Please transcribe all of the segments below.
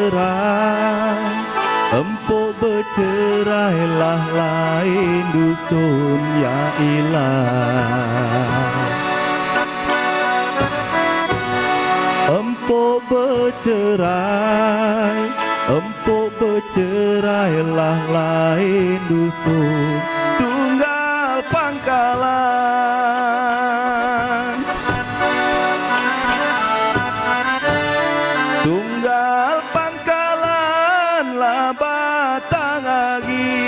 bercerai, empuk bercerailah lain dusun ya ilah. Empuk bercerai, empuk bercerailah lain dusun tunggal pangkalan. Tunggal pangkalan lah batang agi.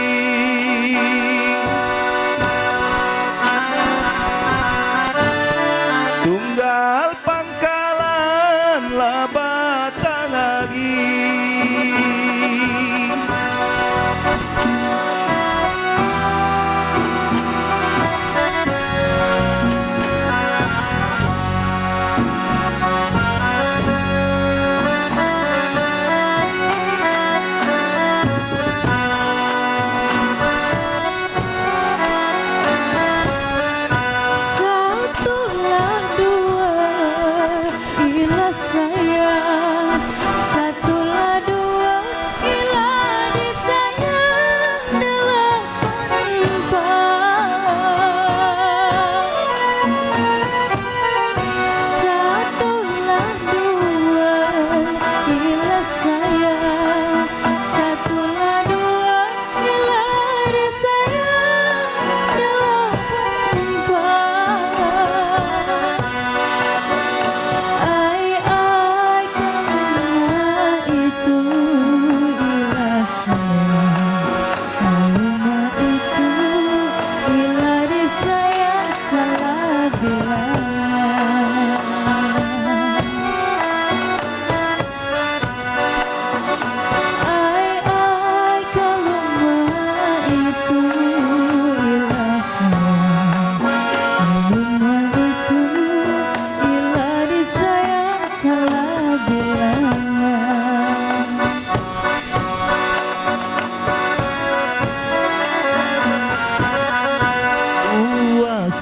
Tunggal pangkalan lah batang agi.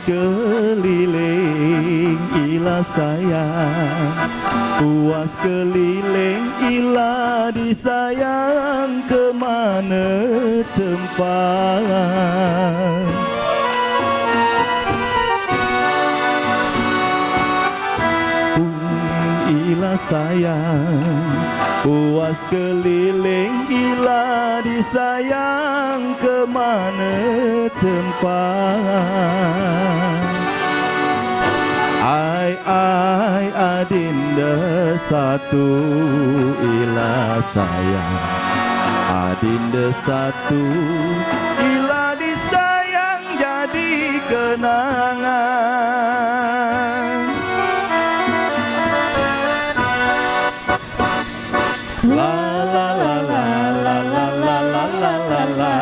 Keliling ilah sayang, puas keliling ilah disayang, kemana tempat. Ilah sayang, puas keliling ilah disayang, kemana tempat. Ai adinda satu ilah sayang, adinda satu ilah disayang jadi kenangan. La la la la la la la la la la la.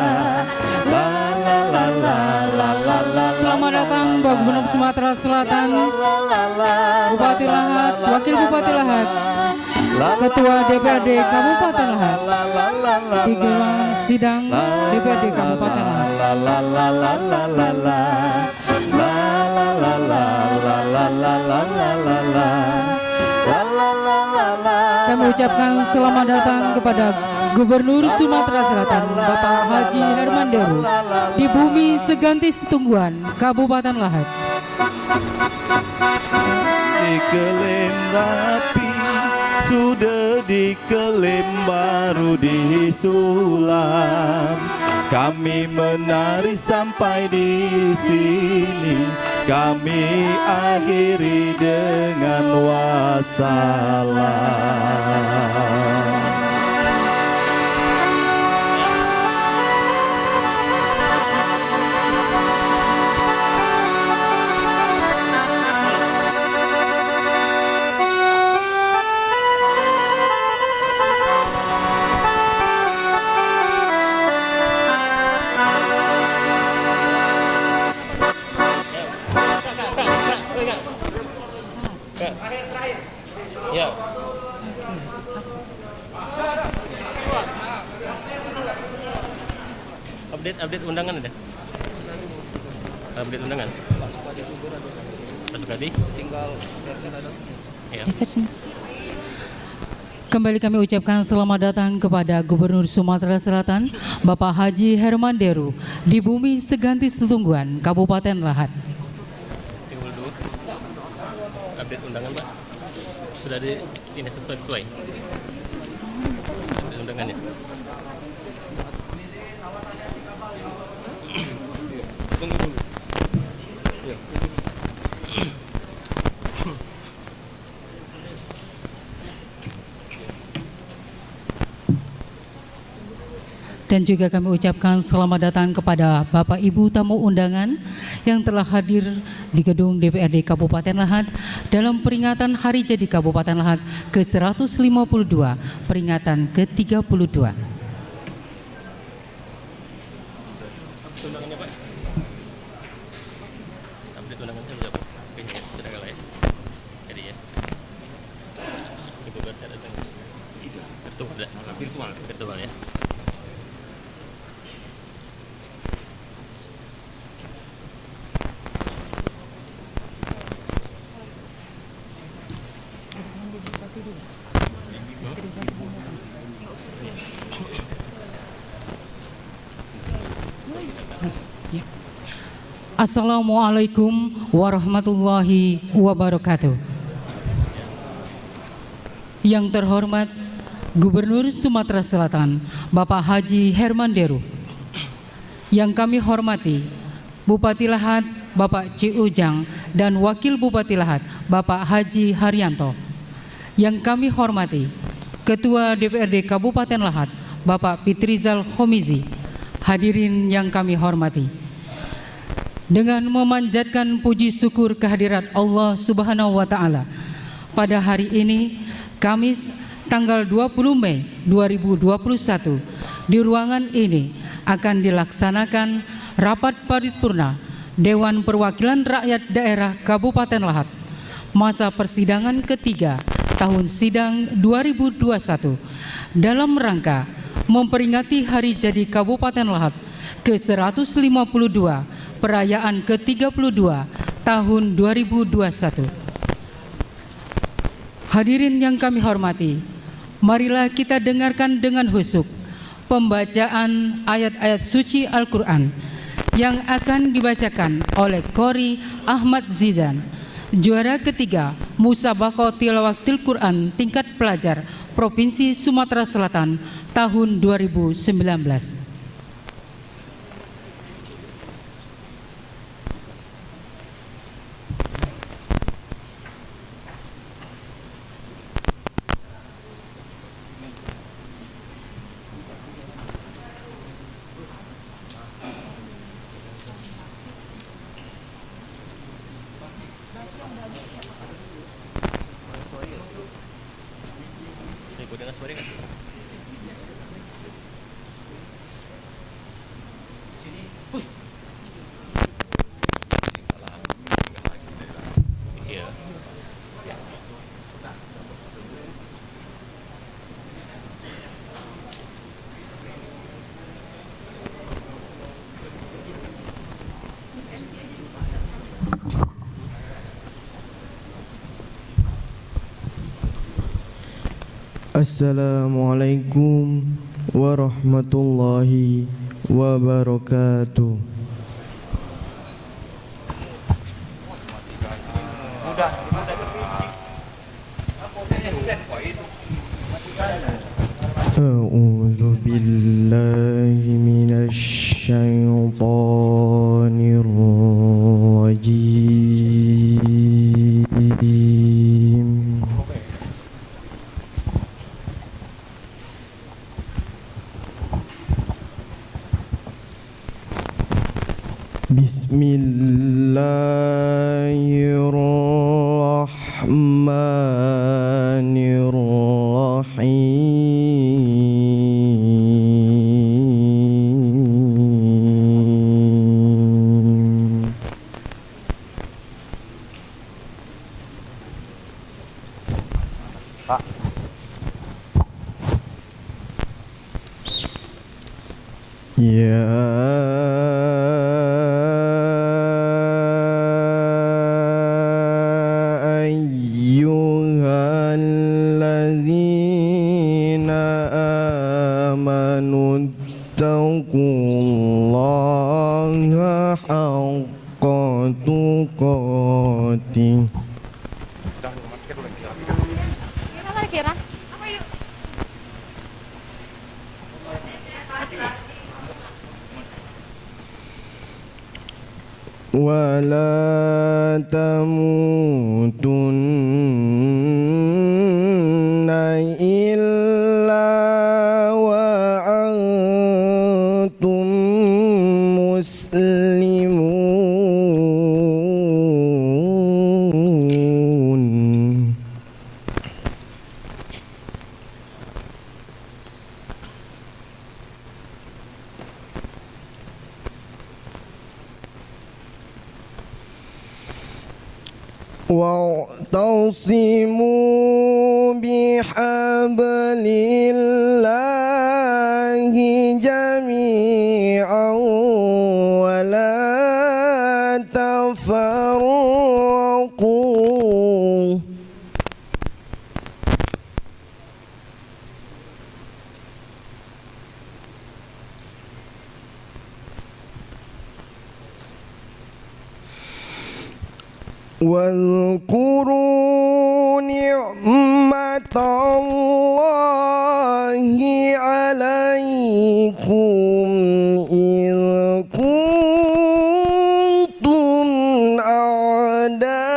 Selamat datang Pak Gubernur Sumatera Selatan, Bupati Lahat, Wakil Bupati Lahat, Ketua DPRD Kabupaten Lahat, di gelar sidang DPRD Kabupaten Lahat. Kami ucapkan selamat datang kepada Gubernur Sumatera Selatan Bapak Haji Herman Deru di bumi Seganti Setungguan, Kabupaten Lahat. Dikelem rapi, sudah dikelem baru disulam. Kami menari sampai di sini, kami akhiri dengan wassalam. Ya. Update undangan ada? Update undangan. Masuk tadi? Tinggal versi ada. Ya. Kembali kami ucapkan selamat datang kepada Gubernur Sumatera Selatan, Bapak Haji Herman Deru, di bumi Seganti Setungguan, Kabupaten Lahat. Timbul dulu. Update undangan, Pak. Sudah ini sesuai. Update undangannya. Tunggu dulu. Ya. Dan juga kami ucapkan selamat datang kepada Bapak Ibu tamu undangan yang telah hadir di gedung DPRD Kabupaten Lahat dalam peringatan Hari Jadi Kabupaten Lahat ke-152, peringatan ke-32. Undangannya, Pak. Update undangannya sudah kayaknya sudah kalah ya. Jadi ya. Coba baca datang. Virtual ya. Assalamualaikum warahmatullahi wabarakatuh. Yang terhormat Gubernur Sumatera Selatan, Bapak Haji Herman Deru. Yang kami hormati Bupati Lahat, Bapak Ci Ujang, dan Wakil Bupati Lahat, Bapak Haji Haryanto. Yang kami hormati Ketua DPRD Kabupaten Lahat, Bapak Pitrizal Khomizi. Hadirin yang kami hormati, dengan memanjatkan puji syukur kehadirat Allah Subhanahu wa Ta'ala, pada hari ini, Kamis tanggal 20 Mei 2021, di ruangan ini akan dilaksanakan rapat paripurna Dewan Perwakilan Rakyat Daerah Kabupaten Lahat, masa persidangan ketiga tahun sidang 2021, dalam rangka memperingati Hari Jadi Kabupaten Lahat ke-152, perayaan ke-32 tahun 2021. Hadirin yang kami hormati, marilah kita dengarkan dengan khusyuk pembacaan ayat-ayat suci Al-Quran yang akan dibacakan oleh Qori Ahmad Zizan, juara ketiga Musabaqah Tilawatil Quran tingkat pelajar Provinsi Sumatera Selatan tahun 2019. Ibu dengar suara kan? Iya. Assalamualaikum warahmatullahi wabarakatuh. A'udzu billahi minasy syaithanir rajim. Bismillahirrahmanirrahim. Ya ayyuhalladzina الخيرات ولا تموتن إلا وأنتم مسلمون واعتصموا بحبل الله جميعا ولا تفرقوا واذكروا نعمة الله عليكم إذ كنتم أعداء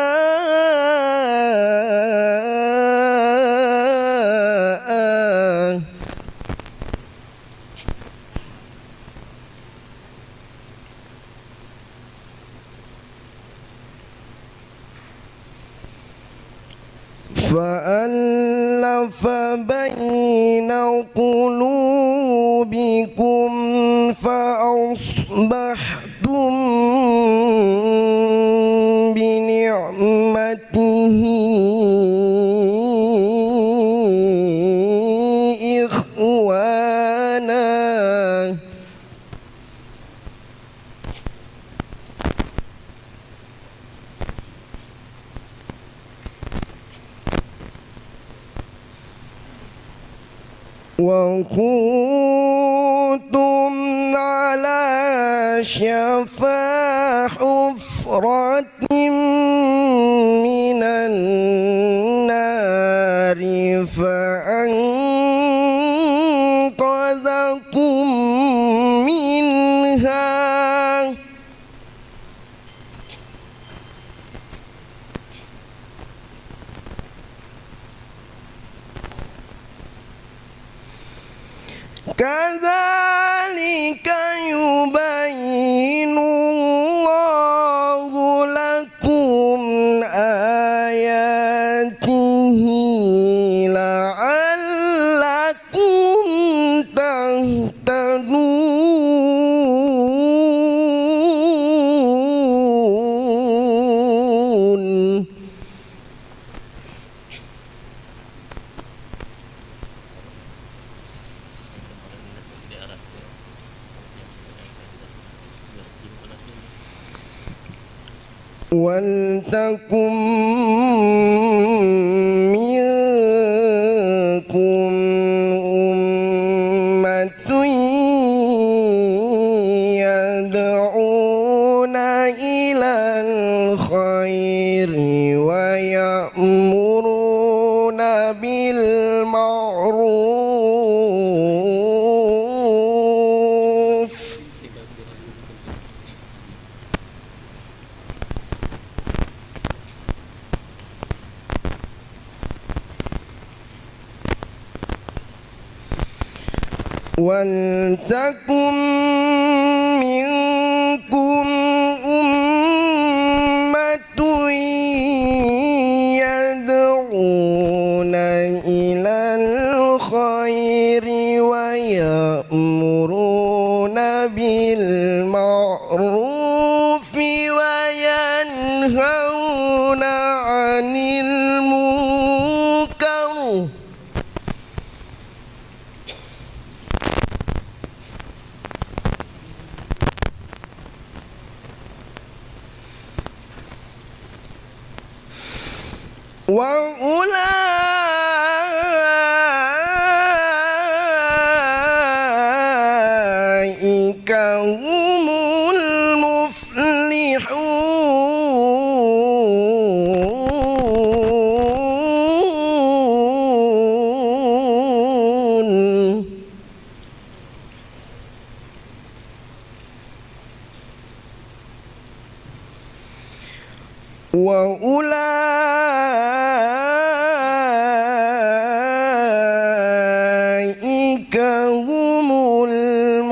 فألف بين قلوبكم فأصبحتم بنعمته إخوانا وكنتم على شفا حفرة من النار فأنقذكم منها كذلك يبين الله لكم آياته لعلكم تهتدون di arah ke ولتكن منكم أمة يدعون إلى الخير ويأمرون بالمعروف ولتكن منكم أمة يدعون إلى الخير ويأمرون بالمعروف وينهون عن المنكر وأولئك هم المفلحون وأولئك هم المفلحون.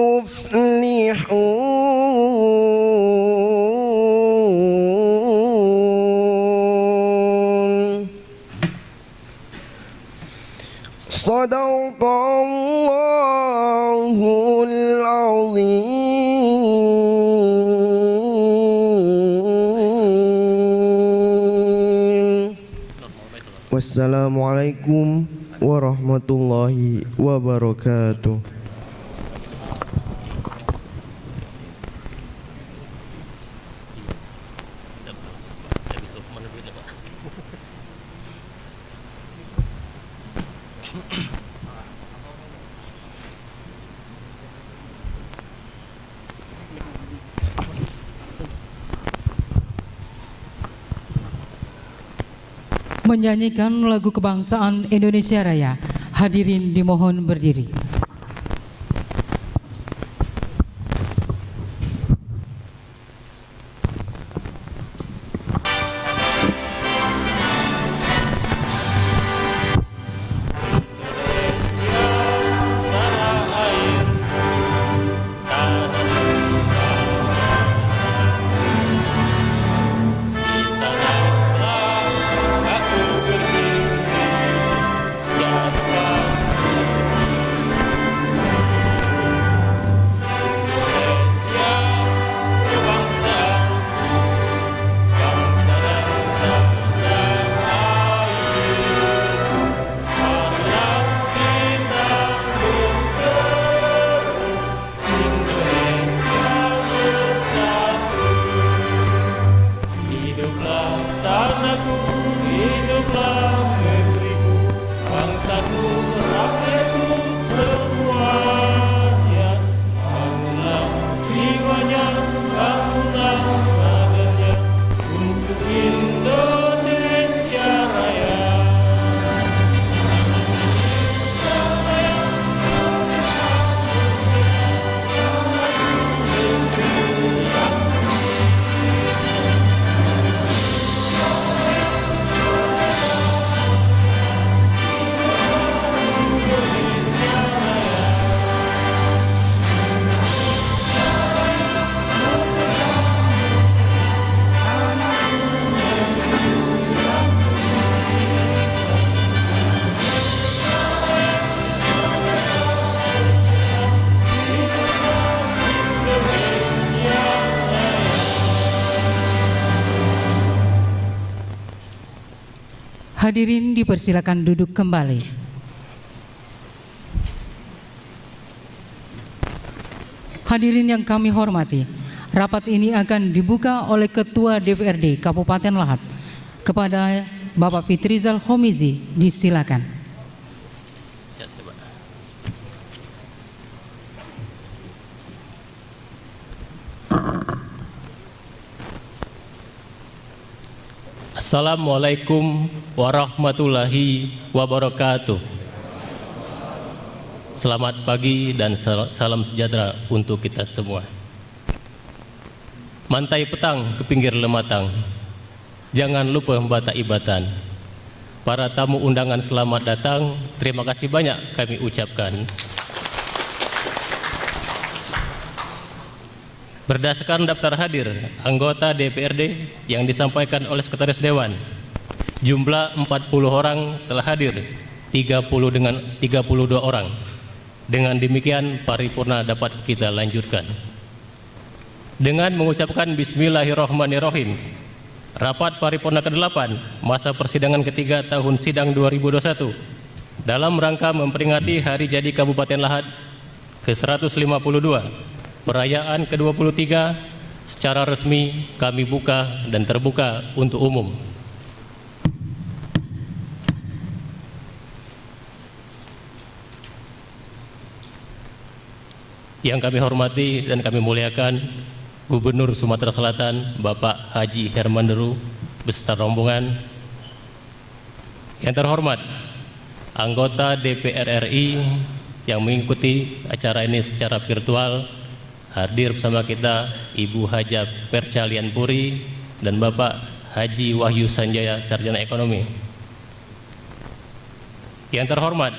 صدق الله العظيم. Wassalamualaikum warahmatullahi wabarakatuh. Menyanyikan lagu kebangsaan Indonesia Raya. Hadirin dimohon berdiri. Hadirin dipersilakan duduk kembali. Hadirin yang kami hormati, rapat ini akan dibuka oleh Ketua DPRD Kabupaten Lahat. Kepada Bapak Fitrizal Homizi, disilakan. Ya, siapa? Assalamualaikum warahmatullahi wabarakatuh. Selamat pagi dan salam sejahtera untuk kita semua. Mantai petang ke pinggir lematang, jangan lupa membata ibatan. Para tamu undangan selamat datang, terima kasih banyak kami ucapkan. Berdasarkan daftar hadir anggota DPRD yang disampaikan oleh Sekretaris Dewan, jumlah 40 orang telah hadir, 32 orang. Dengan demikian paripurna dapat kita lanjutkan. Dengan mengucapkan Bismillahirrahmanirrahim, rapat paripurna ke-8 masa persidangan ketiga tahun sidang 2021 dalam rangka memperingati Hari Jadi Kabupaten Lahat ke-152 perayaan ke-23 secara resmi kami buka dan terbuka untuk umum. Yang kami hormati dan kami muliakan Gubernur Sumatera Selatan Bapak Haji Herman Deru beserta rombongan. Yang terhormat anggota DPR RI yang mengikuti acara ini secara virtual. Hadir bersama kita Ibu Haja Percalian Puri dan Bapak Haji Wahyu Sanjaya, Sarjana Ekonomi. Yang terhormat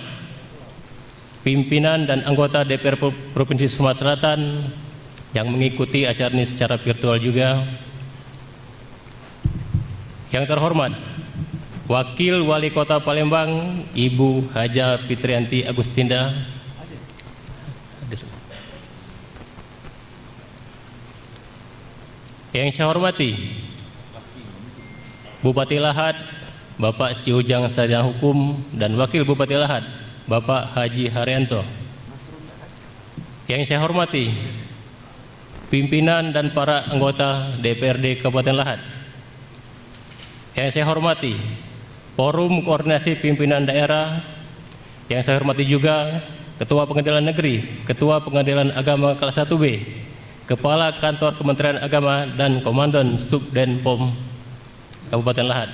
pimpinan dan anggota DPR Provinsi Sumatera Selatan yang mengikuti acara ini secara virtual juga. Yang terhormat Wakil Wali Kota Palembang Ibu Haja Fitrianti Agustinda. Yang saya hormati Bupati Lahad Bapak Ciujang Sarjana Hukum dan Wakil Bupati Lahad Bapak Haji Haryanto. Yang saya hormati pimpinan dan para anggota DPRD Kabupaten Lahad. Yang saya hormati Forum Koordinasi Pimpinan Daerah. Yang saya hormati juga Ketua Pengadilan Negeri, Ketua Pengadilan Agama kelas 1B, Kepala Kantor Kementerian Agama dan Komandan Subdenpom Kabupaten Lahad.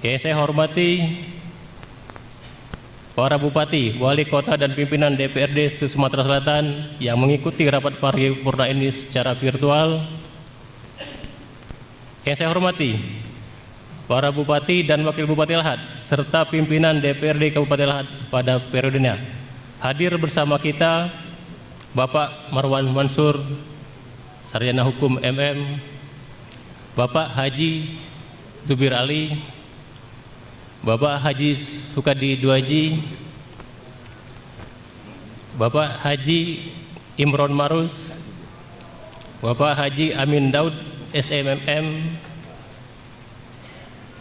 Yang saya hormati para bupati, wali kota dan pimpinan DPRD Sumatera Selatan yang mengikuti rapat paripurna ini secara virtual. Yang saya hormati para bupati dan wakil bupati Lahad serta pimpinan DPRD Kabupaten Lahad pada periodenya. Hadir bersama kita Bapak Marwan Mansur, Sarjana Hukum MM, Bapak Haji Zubir Ali, Bapak Haji Sukadi Duaji, Bapak Haji Imron Marus, Bapak Haji Amin Daud SMMM,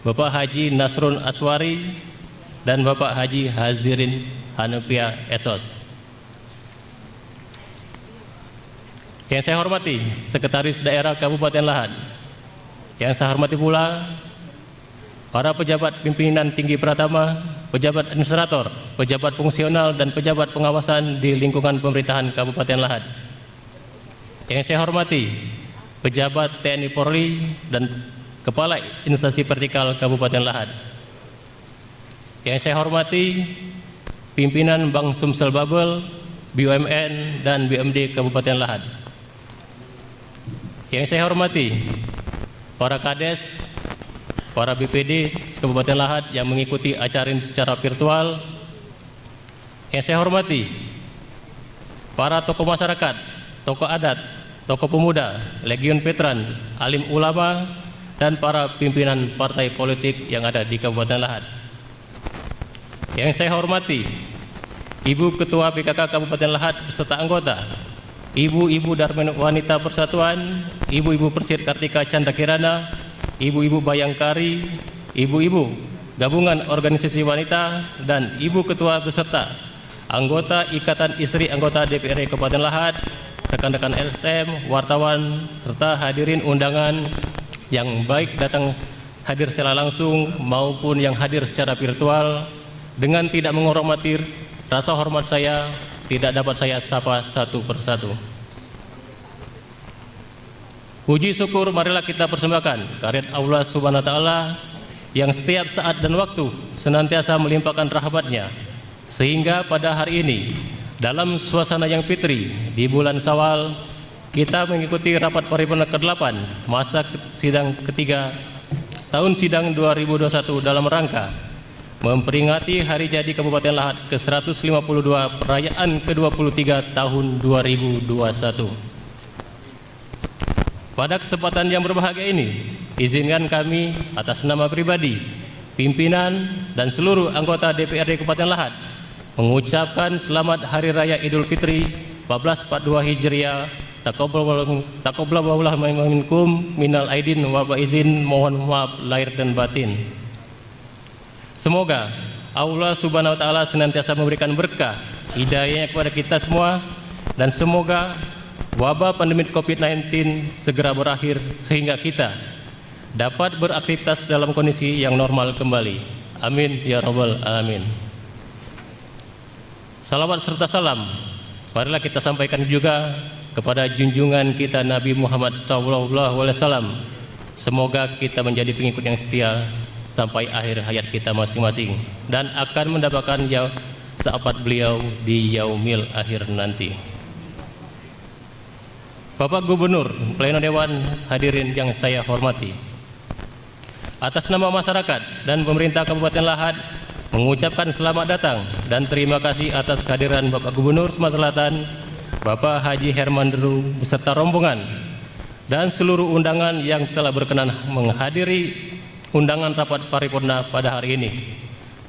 Bapak Haji Nasrun Aswari, dan Bapak Haji Hazirin Hanafia Esos. Yang saya hormati Sekretaris Daerah Kabupaten Lahad. Yang saya hormati pula para pejabat pimpinan tinggi pratama, pejabat administrator, pejabat fungsional, dan pejabat pengawasan di lingkungan pemerintahan Kabupaten Lahad. Yang saya hormati pejabat TNI Polri dan kepala instansi vertikal Kabupaten Lahad. Yang saya hormati pimpinan Bank Sumsel Babel, BUMN, dan BUMD Kabupaten Lahad. Yang saya hormati para Kades, para BPD Kabupaten Lahad yang mengikuti acara ini secara virtual. Yang saya hormati para tokoh masyarakat, tokoh adat, tokoh pemuda, legiun veteran, alim ulama, dan para pimpinan partai politik yang ada di Kabupaten Lahad. Yang saya hormati Ibu Ketua PKK Kabupaten Lahad beserta anggota, Ibu-ibu Darmen Wanita Persatuan, Ibu-ibu Persit Kartika Chandra Kirana, Ibu-ibu Bayangkari, Ibu-ibu Gabungan Organisasi Wanita, dan Ibu Ketua beserta anggota Ikatan Istri Anggota DPRD Kabupaten Lahad, rekan-rekan LSM, wartawan, serta hadirin undangan yang baik datang hadir secara langsung maupun yang hadir secara virtual. Dengan tidak menghormati rasa hormat saya, tidak dapat saya sapa satu persatu. Puji syukur marilah kita persembahkan kehadirat Allah Subhanahu wa taala yang setiap saat dan waktu senantiasa melimpahkan rahmat-Nya, sehingga pada hari ini dalam suasana yang fitri di bulan Syawal kita mengikuti rapat paripurna ke-8 masa sidang ketiga tahun sidang 2021 dalam rangka memperingati Hari Jadi Kabupaten Lahad ke-152 perayaan ke-23 tahun 2021. Pada kesempatan yang berbahagia ini, izinkan kami atas nama pribadi, pimpinan, dan seluruh anggota DPRD Kabupaten Lahad mengucapkan selamat Hari Raya Idul Fitri 1442 Hijriah. Taqabbalallahu minkum minal aidin wal faizin, mohon maaf lahir dan batin. Semoga Allah Subhanahu wa taala senantiasa memberikan berkah hidayahnya kepada kita semua, dan semoga wabah pandemi COVID-19 segera berakhir sehingga kita dapat beraktivitas dalam kondisi yang normal kembali. Amin ya rabbal alamin. Salawat serta salam marilah kita sampaikan juga kepada junjungan kita Nabi Muhammad SAW. Semoga kita menjadi pengikut yang setia sampai akhir hayat kita masing-masing dan akan mendapatkan syafaat beliau di yaumil akhir nanti. Bapak Gubernur, Pleno Dewan, hadirin yang saya hormati, atas nama masyarakat dan pemerintah Kabupaten Lahat mengucapkan selamat datang dan terima kasih atas kehadiran Bapak Gubernur Sumatera Selatan, Bapak Haji Herman Deru beserta rombongan dan seluruh undangan yang telah berkenan menghadiri undangan rapat paripurna pada hari ini,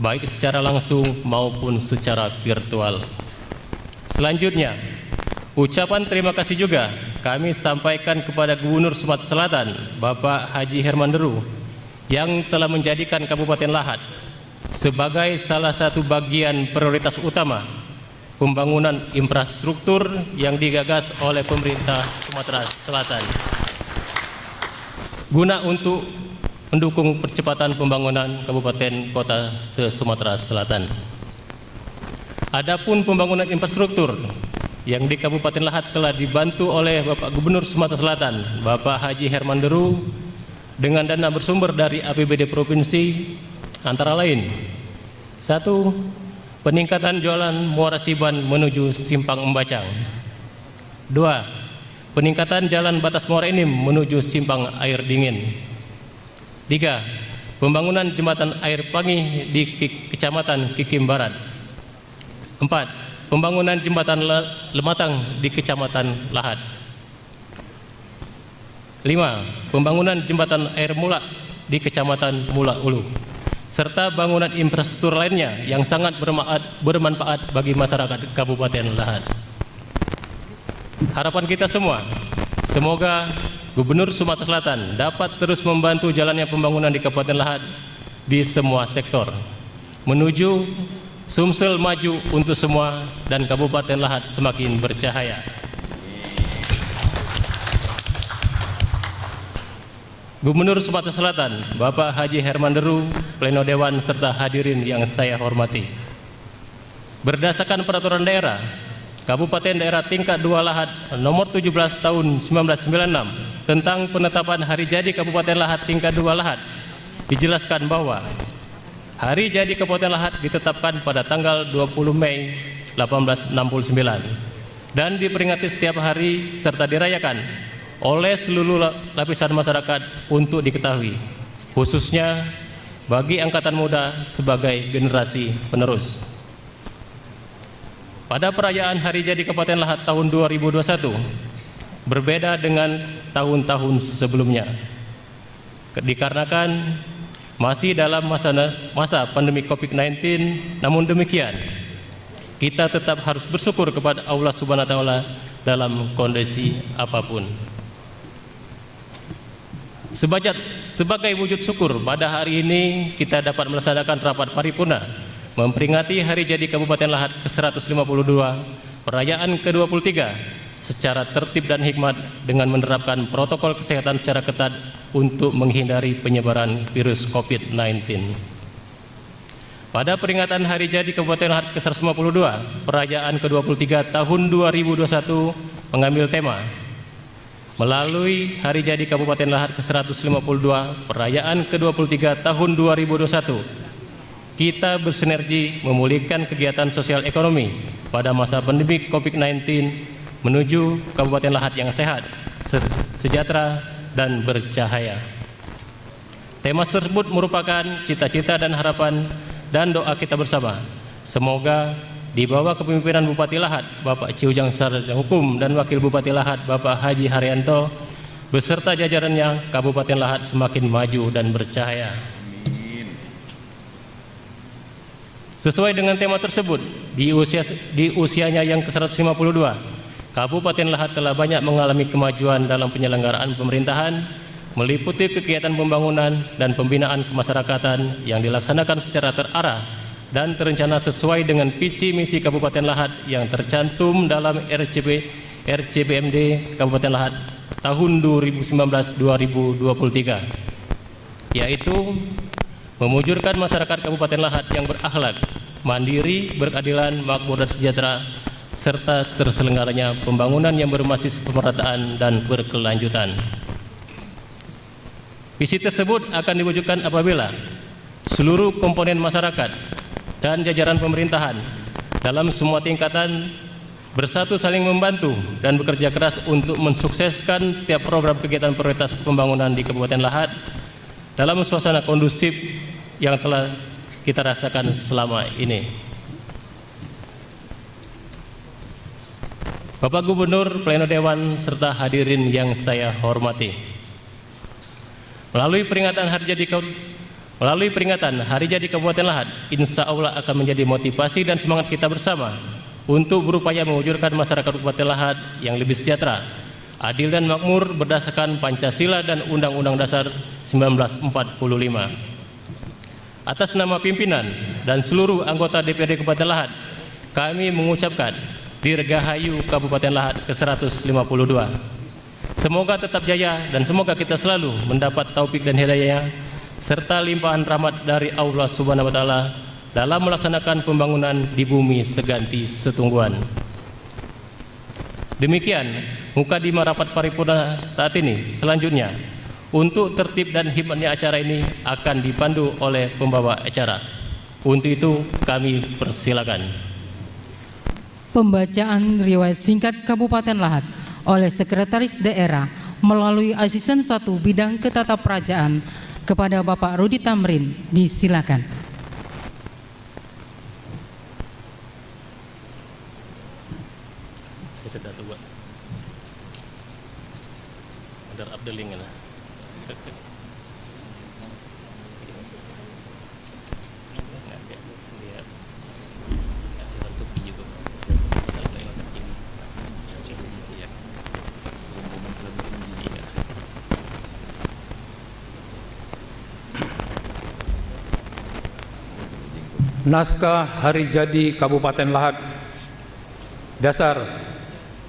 baik secara langsung maupun secara virtual. Selanjutnya, ucapan terima kasih juga kami sampaikan kepada Gubernur Sumatera Selatan, Bapak Haji Herman Deru, yang telah menjadikan Kabupaten Lahat sebagai salah satu bagian prioritas utama pembangunan infrastruktur yang digagas oleh pemerintah Sumatera Selatan guna untuk mendukung percepatan pembangunan kabupaten kota se-Sumatera Selatan. Adapun pembangunan infrastruktur yang di Kabupaten Lahat telah dibantu oleh Bapak Gubernur Sumatera Selatan, Bapak Haji Herman Deru, dengan dana bersumber dari APBD Provinsi, antara lain: 1. Peningkatan jalan Muara Siban menuju Simpang Embacang. 2. Peningkatan jalan Batas Muara Enim menuju Simpang Air Dingin. 3. Pembangunan jembatan air Pangi di Kecamatan Kikim Barat. 4. Pembangunan jembatan Lematang di Kecamatan Lahat. 5. Pembangunan jembatan air Mulak di Kecamatan Mulak Ulu, serta bangunan infrastruktur lainnya yang sangat bermanfaat bagi masyarakat Kabupaten Lahat. Harapan kita semua, semoga Gubernur Sumatera Selatan dapat terus membantu jalannya pembangunan di Kabupaten Lahat di semua sektor, menuju Sumsel maju untuk semua dan Kabupaten Lahat semakin bercahaya. Gubernur Sumatera Selatan, Bapak Haji Herman Deru, Pleno Dewan serta hadirin yang saya hormati. Berdasarkan peraturan daerah Kabupaten Daerah Tingkat 2 Lahat nomor 17 tahun 1996 tentang penetapan hari jadi Kabupaten Lahat Tingkat 2 Lahat, dijelaskan bahwa hari jadi Kabupaten Lahat ditetapkan pada tanggal 20 Mei 1869 dan diperingati setiap hari serta dirayakan oleh seluruh lapisan masyarakat untuk diketahui, khususnya bagi angkatan muda sebagai generasi penerus. Pada perayaan Hari Jadi Kabupaten Lahat tahun 2021 berbeda dengan tahun-tahun sebelumnya, dikarenakan masih dalam masa pandemi COVID-19. Namun demikian, kita tetap harus bersyukur kepada Allah Subhanahu wa Ta'ala dalam kondisi apapun. Sebagai wujud syukur, pada hari ini kita dapat melaksanakan rapat paripurna memperingati Hari Jadi Kabupaten Lahat ke-152, perayaan ke-23 secara tertib dan hikmat dengan menerapkan protokol kesehatan secara ketat untuk menghindari penyebaran virus COVID-19. Pada peringatan Hari Jadi Kabupaten Lahat ke-152, perayaan ke-23 tahun 2021 mengambil tema melalui Hari Jadi Kabupaten Lahat ke-152, perayaan ke-23 tahun 2021, kita bersinergi memulihkan kegiatan sosial ekonomi pada masa pandemi COVID-19 menuju Kabupaten Lahat yang sehat, sejahtera, dan bercahaya. Tema tersebut merupakan cita-cita dan harapan dan doa kita bersama. Semoga di bawah kepemimpinan Bupati Lahat, Bapak Ciujang Sarjana Hukum, dan Wakil Bupati Lahat, Bapak Haji Haryanto, beserta jajarannya, Kabupaten Lahat semakin maju dan bercahaya. Sesuai dengan tema tersebut, di usianya yang ke-152, Kabupaten Lahat telah banyak mengalami kemajuan dalam penyelenggaraan pemerintahan, meliputi kegiatan pembangunan dan pembinaan kemasyarakatan yang dilaksanakan secara terarah dan terencana sesuai dengan visi misi Kabupaten Lahat yang tercantum dalam RCBMD Kabupaten Lahat tahun 2019-2023, yaitu memujurkan masyarakat Kabupaten Lahat yang berakhlak, mandiri, berkeadilan, makmur dan sejahtera, serta terselenggaranya pembangunan yang berbasis pemerataan dan berkelanjutan. Visi tersebut akan diwujudkan apabila seluruh komponen masyarakat dan jajaran pemerintahan dalam semua tingkatan bersatu saling membantu dan bekerja keras untuk mensukseskan setiap program kegiatan prioritas pembangunan di Kabupaten Lahat dalam suasana kondusif yang telah kita rasakan selama ini. Bapak Gubernur, Pleno Dewan, serta hadirin yang saya hormati. Melalui peringatan Hari Jadi Kabupaten Lahat, insya Allah akan menjadi motivasi dan semangat kita bersama untuk berupaya mewujudkan masyarakat Kabupaten Lahat yang lebih sejahtera, adil dan makmur berdasarkan Pancasila dan Undang-Undang Dasar 1945. Atas nama pimpinan dan seluruh anggota DPRD Kabupaten Lahat, kami mengucapkan Dirgahayu Kabupaten Lahat ke-152. Semoga tetap jaya dan semoga kita selalu mendapat taufik dan hidayah serta limpahan rahmat dari Allah Subhanahu wa taala dalam melaksanakan pembangunan di bumi seganti setungguan. Demikian mukadimah rapat paripurna saat ini. Selanjutnya, untuk tertib dan hikmatnya acara ini akan dipandu oleh pembawa acara. Untuk itu kami persilakan. Pembacaan riwayat singkat Kabupaten Lahat oleh Sekretaris Daerah melalui Asisten 1 Bidang Ketataprajaan kepada Bapak Rudi Tamrin. Disilakan. Naskah Hari Jadi Kabupaten Lahat. Dasar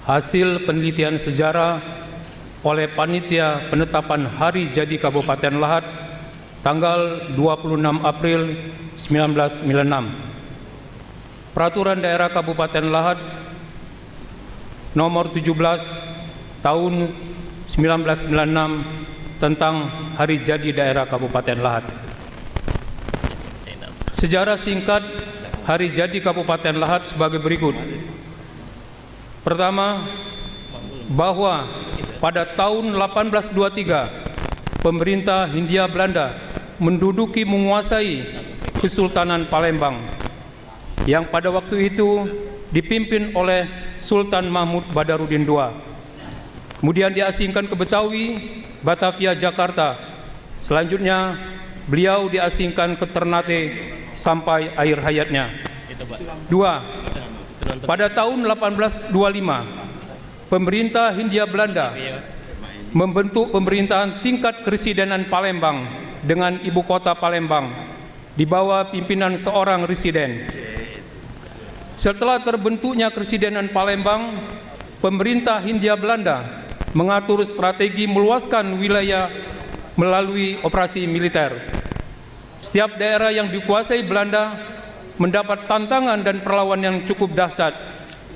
hasil penelitian sejarah oleh Panitia Penetapan Hari Jadi Kabupaten Lahat tanggal 26 April 1996. Peraturan Daerah Kabupaten Lahat nomor 17 tahun 1996 tentang Hari Jadi Daerah Kabupaten Lahat. Sejarah singkat Hari Jadi Kabupaten Lahat sebagai berikut. Pertama, bahwa pada tahun 1823 pemerintah Hindia Belanda menduduki menguasai Kesultanan Palembang yang pada waktu itu dipimpin oleh Sultan Mahmud Badarudin II. Kemudian diasingkan ke Betawi, Batavia, Jakarta. Selanjutnya beliau diasingkan ke Ternate sampai akhir hayatnya. Dua, pada tahun 1825 pemerintah Hindia Belanda membentuk pemerintahan tingkat keresidenan Palembang dengan ibu kota Palembang di bawah pimpinan seorang residen. Setelah terbentuknya keresidenan Palembang, pemerintah Hindia Belanda mengatur strategi meluaskan wilayah melalui operasi militer. Setiap daerah yang dikuasai Belanda mendapat tantangan dan perlawanan yang cukup dahsyat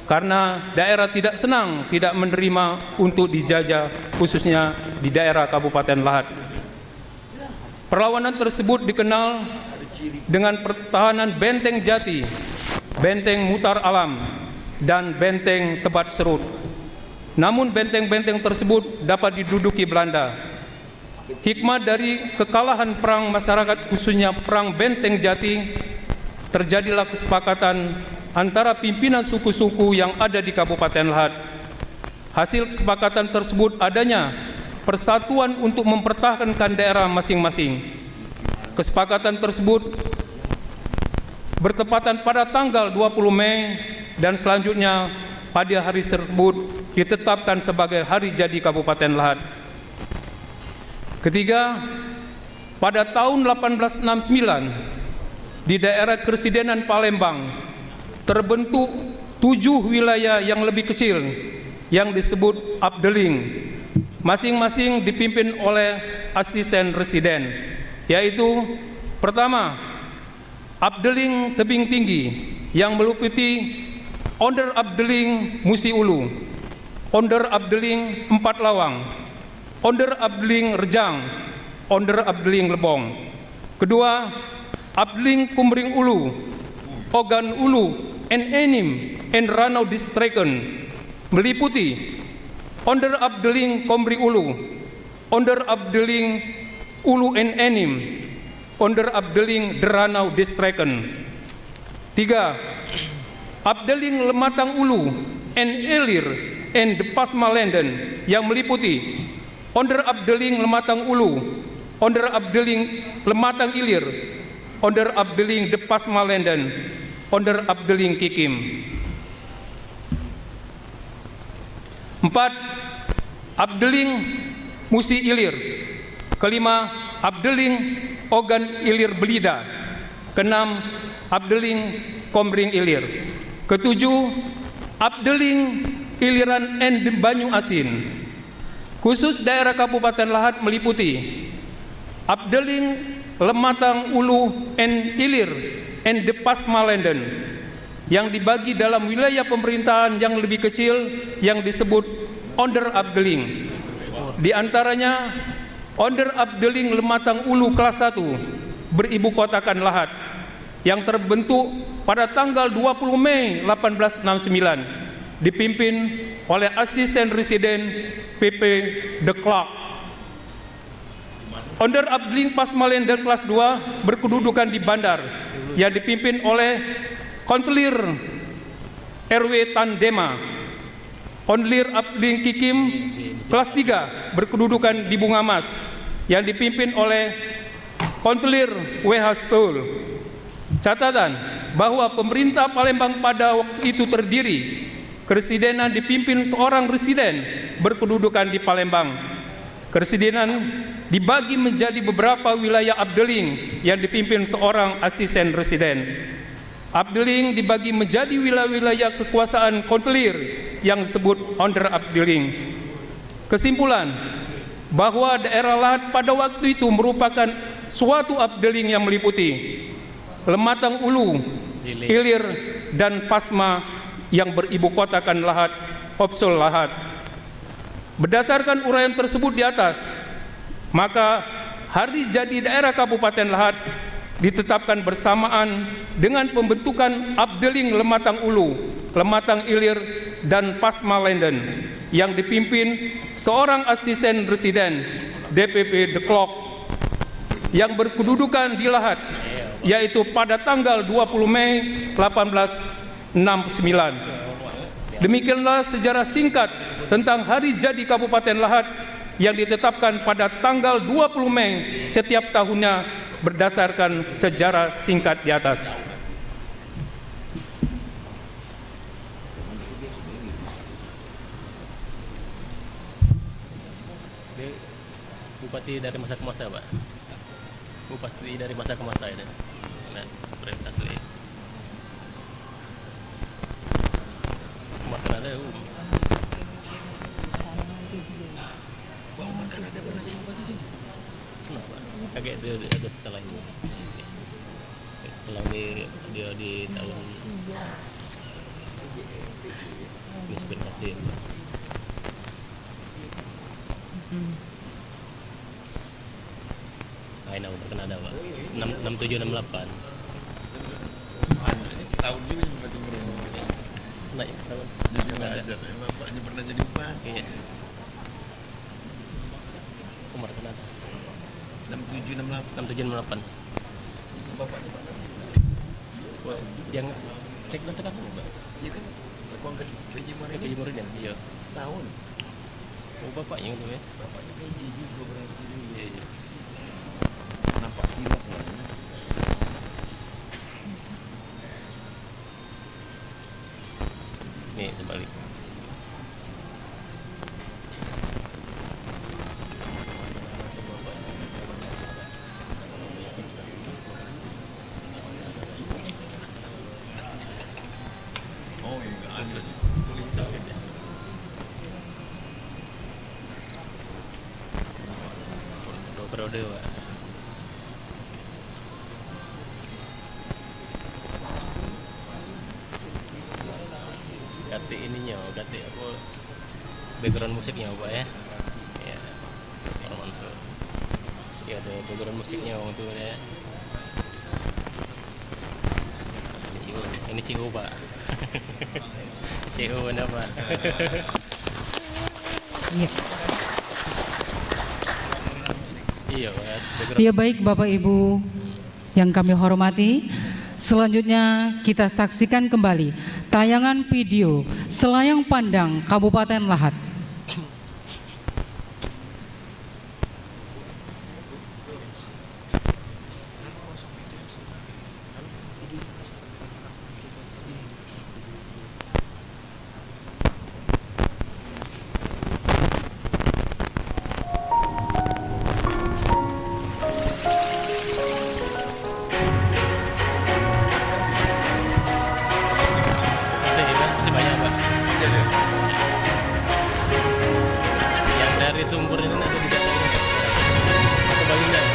karena daerah tidak senang tidak menerima untuk dijajah, khususnya di daerah Kabupaten Lahat. Perlawanan tersebut dikenal dengan pertahanan Benteng Jati, Benteng Mutar Alam, dan Benteng Tebat Serut. Namun benteng-benteng tersebut dapat diduduki Belanda. Hikmah dari kekalahan perang masyarakat, khususnya perang Benteng Jati, terjadilah kesepakatan antara pimpinan suku-suku yang ada di Kabupaten Lahat. Hasil kesepakatan tersebut adanya persatuan untuk mempertahankan daerah masing-masing. Kesepakatan tersebut bertepatan pada tanggal 20 Mei dan selanjutnya pada hari tersebut ditetapkan sebagai Hari Jadi Kabupaten Lahat. Ketiga, pada tahun 1869 di daerah Keresidenan Palembang terbentuk 7 wilayah yang lebih kecil yang disebut Abdeling, masing-masing dipimpin oleh asisten residen, yaitu pertama Abdeling Tebing Tinggi yang meliputi Onder Abdeling Musi Ulu, Onder Abdeling Empat Lawang, Onder Abdeling Rejang, Onder Abdeling Lebong. Kedua, Abdeling Kumring Ulu, Ogan Ulu, and Enim, and Ranau Distreken, meliputi Onder Abdeling Komri Ulu, Onder Abdeling Ulu en Enim onder afdeling Deranau Distreken. 3. Afdeling Lematang Ulu en Ilir en de Pasmalenden yang meliputi onder afdeling Lematang Ulu, onder afdeling Lematang Ilir, onder afdeling de Pasmalenden, onder afdeling Kikim. 4. Afdeling Musi Ilir. 5. Afdeling Ogan Ilir Belida. 6. Afdeling Komring Ilir. 7. Afdeling Iliran and Banyu Asin. Khusus daerah Kabupaten Lahat meliputi Afdeling Lematang Ulu and Ilir and the Pasmalenden yang dibagi dalam wilayah pemerintahan yang lebih kecil yang disebut onder afdeling. Di antaranya onder afdeling Lematang Ulu kelas 1 beribu kotakan Lahat yang terbentuk pada tanggal 20 Mei 1869 dipimpin oleh Asisten Residen PP De Klerk. Onder afdeling Pasmalenden kelas 2 berkedudukan di Bandar yang dipimpin oleh Kontelir RW Tandema. Onlir afdeling Kikim kelas 3 berkedudukan di Bungamas yang dipimpin oleh Kontelir WH Stul. Catatan bahwa pemerintah Palembang pada waktu itu terdiri keresidenan dipimpin seorang residen berkedudukan di Palembang. Keresidenan dibagi menjadi beberapa wilayah afdeling yang dipimpin seorang asisten residen. Afdeling dibagi menjadi wilayah-wilayah kekuasaan kontelir yang disebut onder afdeling. Kesimpulan bahwa daerah Lahat pada waktu itu merupakan suatu afdeling yang meliputi Lematang Ulu, Ilir, dan Pasma yang beribu kotakan Lahat, Opsul Lahat. Berdasarkan uraian tersebut di atas, maka hari jadi daerah Kabupaten Lahat ditetapkan bersamaan dengan pembentukan Afdeling Lematang Ulu, Lematang Ilir, dan Pasmalenden yang dipimpin seorang asisten residen DPP De Klerk yang berkedudukan di Lahat, yaitu pada tanggal 20 Mei 1869. Demikianlah sejarah singkat tentang hari jadi Kabupaten Lahat yang ditetapkan pada tanggal 20 Mei setiap tahunnya berdasarkan sejarah singkat di atas. Bupati dari masa ke masa, Pak. Bupati dari masa ke masa itu. Nah, perintah asli. Makan ada kenapa? Kaget dia ada setelah ini. Setelah dia di tahun dispensasi. Aina terkena ada, Pak. 67 68. Setahun juga berarti Naik setahun. jadi manajer. Bapaknya pernah jadi bupati. Iya. Umar kena 67 68. 67 68. Bapaknya Pak. Yang cek dan sekarang, Pak. Iya kan? Aku angkat PJ PJ Muridin. Iya. Setahun. Oh, bapaknya itu ya. Bapaknya PJ juga berarti. Iya, iya. Nampak kilas lah. Nih, sebalik. Oh iya, ada. Dua periode, Pak. Ganti ininya, ganti apa background musiknya, Pak ya. Ya, orang Mansur. Ya, ada background musiknya waktu itu ya. Ini Cihu, Pak. Cihu benar, Pak. Iya. Iya, Pak. Ya baik Bapak Ibu yang kami hormati, selanjutnya kita saksikan kembali tayangan video Selayang Pandang Kabupaten Lahat. Masih banyak, Pak. Yang dari sumber ini ada di sana. Atau bagian.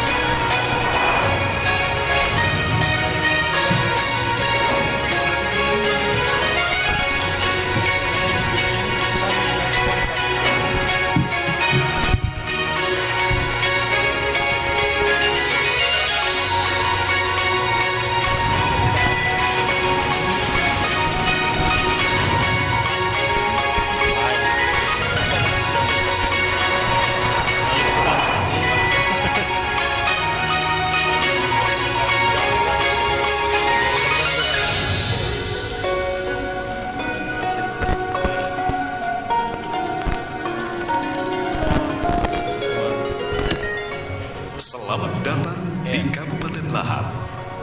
Selamat datang di Kabupaten Lahat,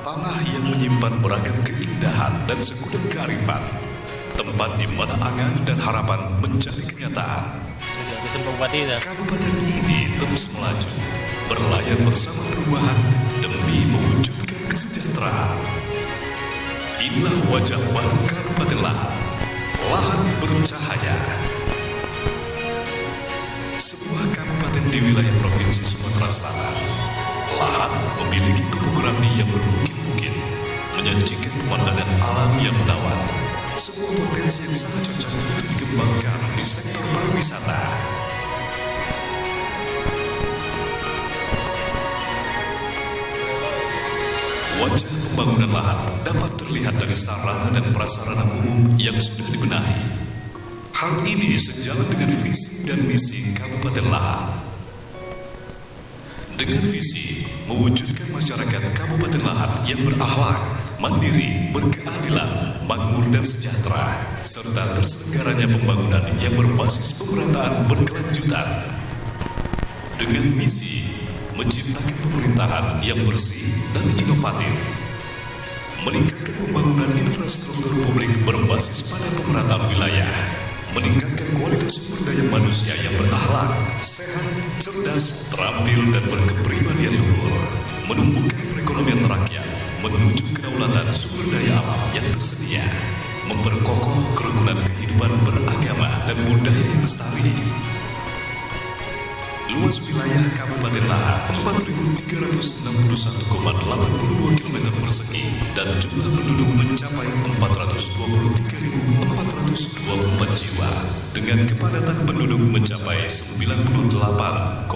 tanah yang menyimpan beragam keindahan dan segudang kearifan, tempat di mana angan dan harapan menjadi kenyataan. Kabupaten ini terus melaju, berlayar bersama perubahan demi mewujudkan kesejahteraan. Inilah wajah baru Kabupaten Lahat, Lahat bercahaya. Sebuah kabupaten di wilayah Provinsi Sumatera Selatan, Lahat memiliki topografi yang berbukit-bukit, menyajikan pemandangan alam yang menawan, sebuah potensi yang sangat cocok untuk dikembangkan di sektor pariwisata. Wajah pembangunan Lahat dapat terlihat dari sarana dan prasarana umum yang sudah dibenahi. Hal ini sejalan dengan visi dan misi Kabupaten Lahat. Dengan visi mewujudkan masyarakat Kabupaten Lahat yang berakhlak, mandiri, berkeadilan, makmur dan sejahtera, serta terselenggaranya pembangunan yang berbasis pemerataan berkelanjutan. Dengan misi menciptakan pemerintahan yang bersih dan inovatif, meningkatkan pembangunan infrastruktur publik berbasis pada pemerataan wilayah, meningkatkan kualitas sumber daya manusia yang berakhlak, sehat, cerdas, terampil, dan berkepribadian luhur, menumbuhkan perekonomian rakyat, menuju kedaulatan sumber daya alam yang tersedia, memperkokoh kerukunan kehidupan beragama dan budaya yang lestari. Luas wilayah Kabupaten Lahat 4.361,82 km persegi dan jumlah penduduk mencapai 423.424 jiwa dengan kepadatan penduduk mencapai 98,90%.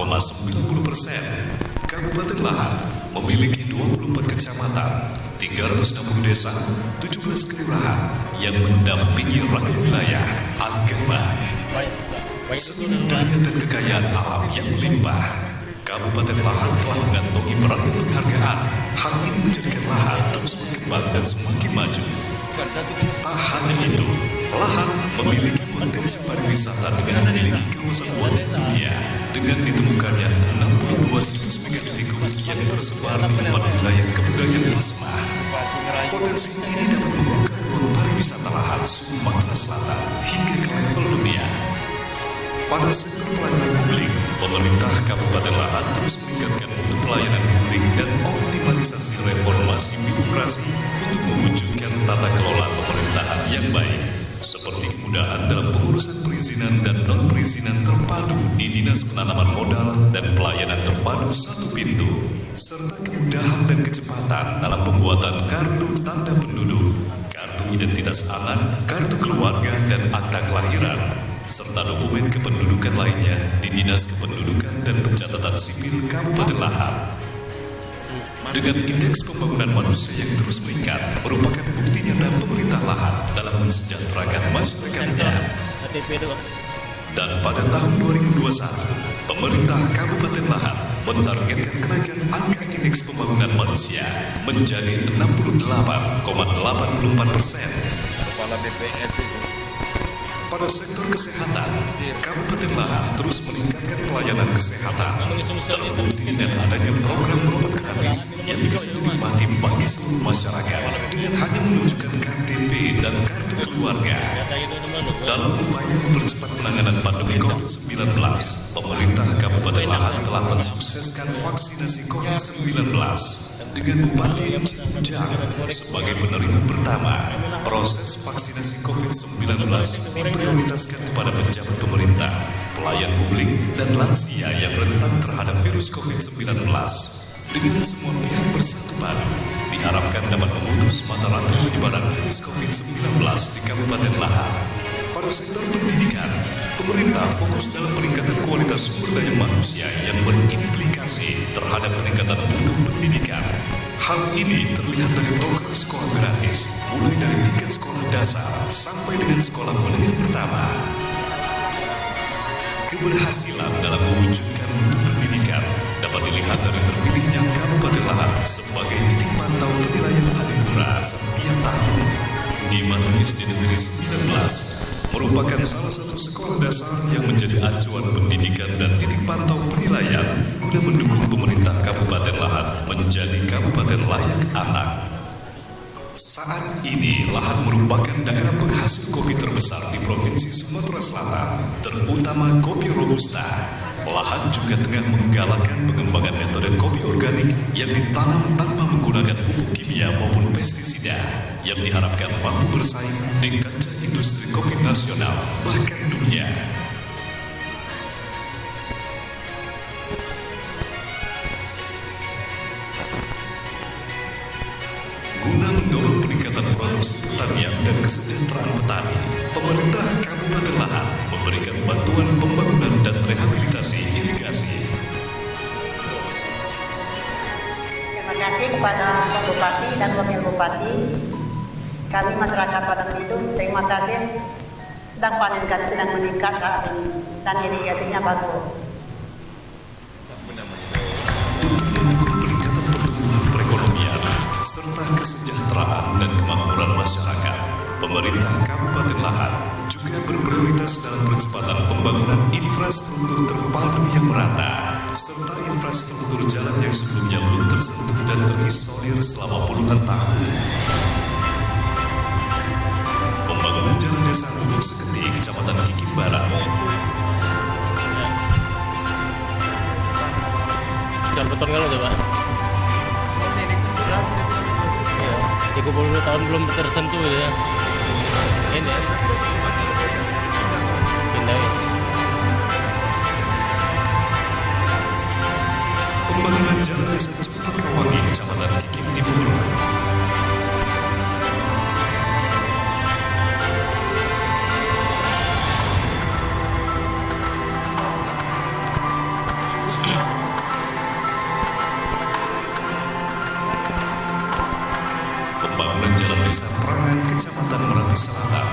Kabupaten Lahat memiliki 24 kecamatan, 360 desa, 17 kelurahan yang mendampingi ragam wilayah, agama, seni budaya dan kekayaan alam yang melimpah. Kabupaten Lahat telah mengantongi beragam penghargaan. Hal ini menjadikan Lahat terus berkembang dan semakin maju. Tak hanya itu, Lahat memiliki potensi pariwisata dengan memiliki kawasan warisan dunia dengan ditemukannya 62 situs megalitik yang tersebar di 4 wilayah kebudayaan Pasmah. Potensi ini dapat membuka peluang pariwisata Lahat Sumatera Selatan hingga ke level dunia. Pada sektor pelayanan publik, pemerintah Kabupaten Lahat terus meningkatkan mutu pelayanan publik dan optimalisasi reformasi birokrasi untuk mewujudkan tata kelola pemerintahan yang baik, seperti kemudahan dalam pengurusan perizinan dan non-perizinan terpadu di Dinas Penanaman Modal dan Pelayanan Terpadu Satu Pintu, serta kemudahan dan kecepatan dalam pembuatan kartu tanda penduduk, kartu identitas anak, kartu keluarga, dan akta kelahiran, serta dokumen kependudukan lainnya di Dinas Kependudukan dan Pencatatan Sipil Kabupaten Lahat. Dengan indeks pembangunan manusia yang terus meningkat, merupakan bukti nyata pemerintah Lahat dalam mensejahterakan masyarakatnya. Dan pada tahun 2021, pemerintah Kabupaten Lahat mentargetkan kenaikan angka indeks pembangunan manusia menjadi 68,84%. Pada sektor kesehatan, Kabupaten Lahat terus meningkatkan pelayanan kesehatan. Terbukti dengan adanya program berobat gratis yang bisa dinikmati bagi seluruh masyarakat dengan hanya menunjukkan KTP dan kartu keluarga. Dalam upaya mempercepat penanganan pandemi COVID-19, pemerintah Kabupaten Lahat telah mensukseskan vaksinasi COVID-19 dengan Bupati Ciujang sebagai penerima pertama. Proses vaksinasi COVID-19 diprioritaskan kepada pejabat pemerintah, pelayan publik, dan lansia yang rentan terhadap virus COVID-19. Dengan semua pihak bersatu padu, diharapkan dapat memutus mata rantai penyebaran virus COVID-19 di Kabupaten Lahat. Pada sektor pendidikan, pemerintah fokus dalam peningkatan kualitas sumber daya manusia yang berimplikasi terhadap peningkatan mutu pendidikan. Hal ini terlihat dari program sekolah gratis, mulai dari tingkat sekolah dasar sampai dengan sekolah menengah pertama. Keberhasilan dalam mewujudkan mutu pendidikan dapat dilihat dari terpilihnya Kabupaten Lahat sebagai titik pantau penilaian Adipura setiap tahun, di mana SD Negeri 19 merupakan salah satu sekolah dasar yang menjadi acuan pendidikan dan titik pantau penilaian guna mendukung pemerintah Kabupaten Lahat menjadi Kabupaten Layak Anak. Saat ini, Lahat merupakan daerah penghasil kopi terbesar di Provinsi Sumatera Selatan, terutama kopi Robusta. Lahat juga tengah menggalakkan pengembangan metode kopi organik yang ditanam tanpa menggunakan pupuk kimia maupun pestisida, yang diharapkan mampu bersaing di kancah industri kopi nasional bahkan dunia. Guna mendorong peningkatan produksi pertanian dan kesejahteraan petani, pemerintah Kabupaten Lahat memberikan bantuan pembangunan dan rehabilitasi irigasi. Terima kasih kepada Pak Bupati dan Wakil Bupati. Kami masyarakat Padang Bidung, terima kasih. Sedang panen kami sedang meningkat saat ini dan irigasinya bagus. Untuk mendukung peningkatan pertumbuhan perekonomian serta kesejahteraan dan kemakmuran masyarakat, pemerintah Kabupaten Lahat juga berprioritas dalam percepatan pembangunan infrastruktur terpadu yang merata, serta infrastruktur jalan yang sebelumnya belum tersentuh dan terisolir selama puluhan tahun. Pembangunan jalan desa Lubuk Seketi, Kecamatan Kikim Barat, Jangan beton kalau coba. Ya, 32 tahun belum tersentuh ya. Ini. pembangunan jalan desa Cempakawangi, Kecamatan Kikim Timur. Pembangunan jalan desa Perangai, Kecamatan Merapi Selatan.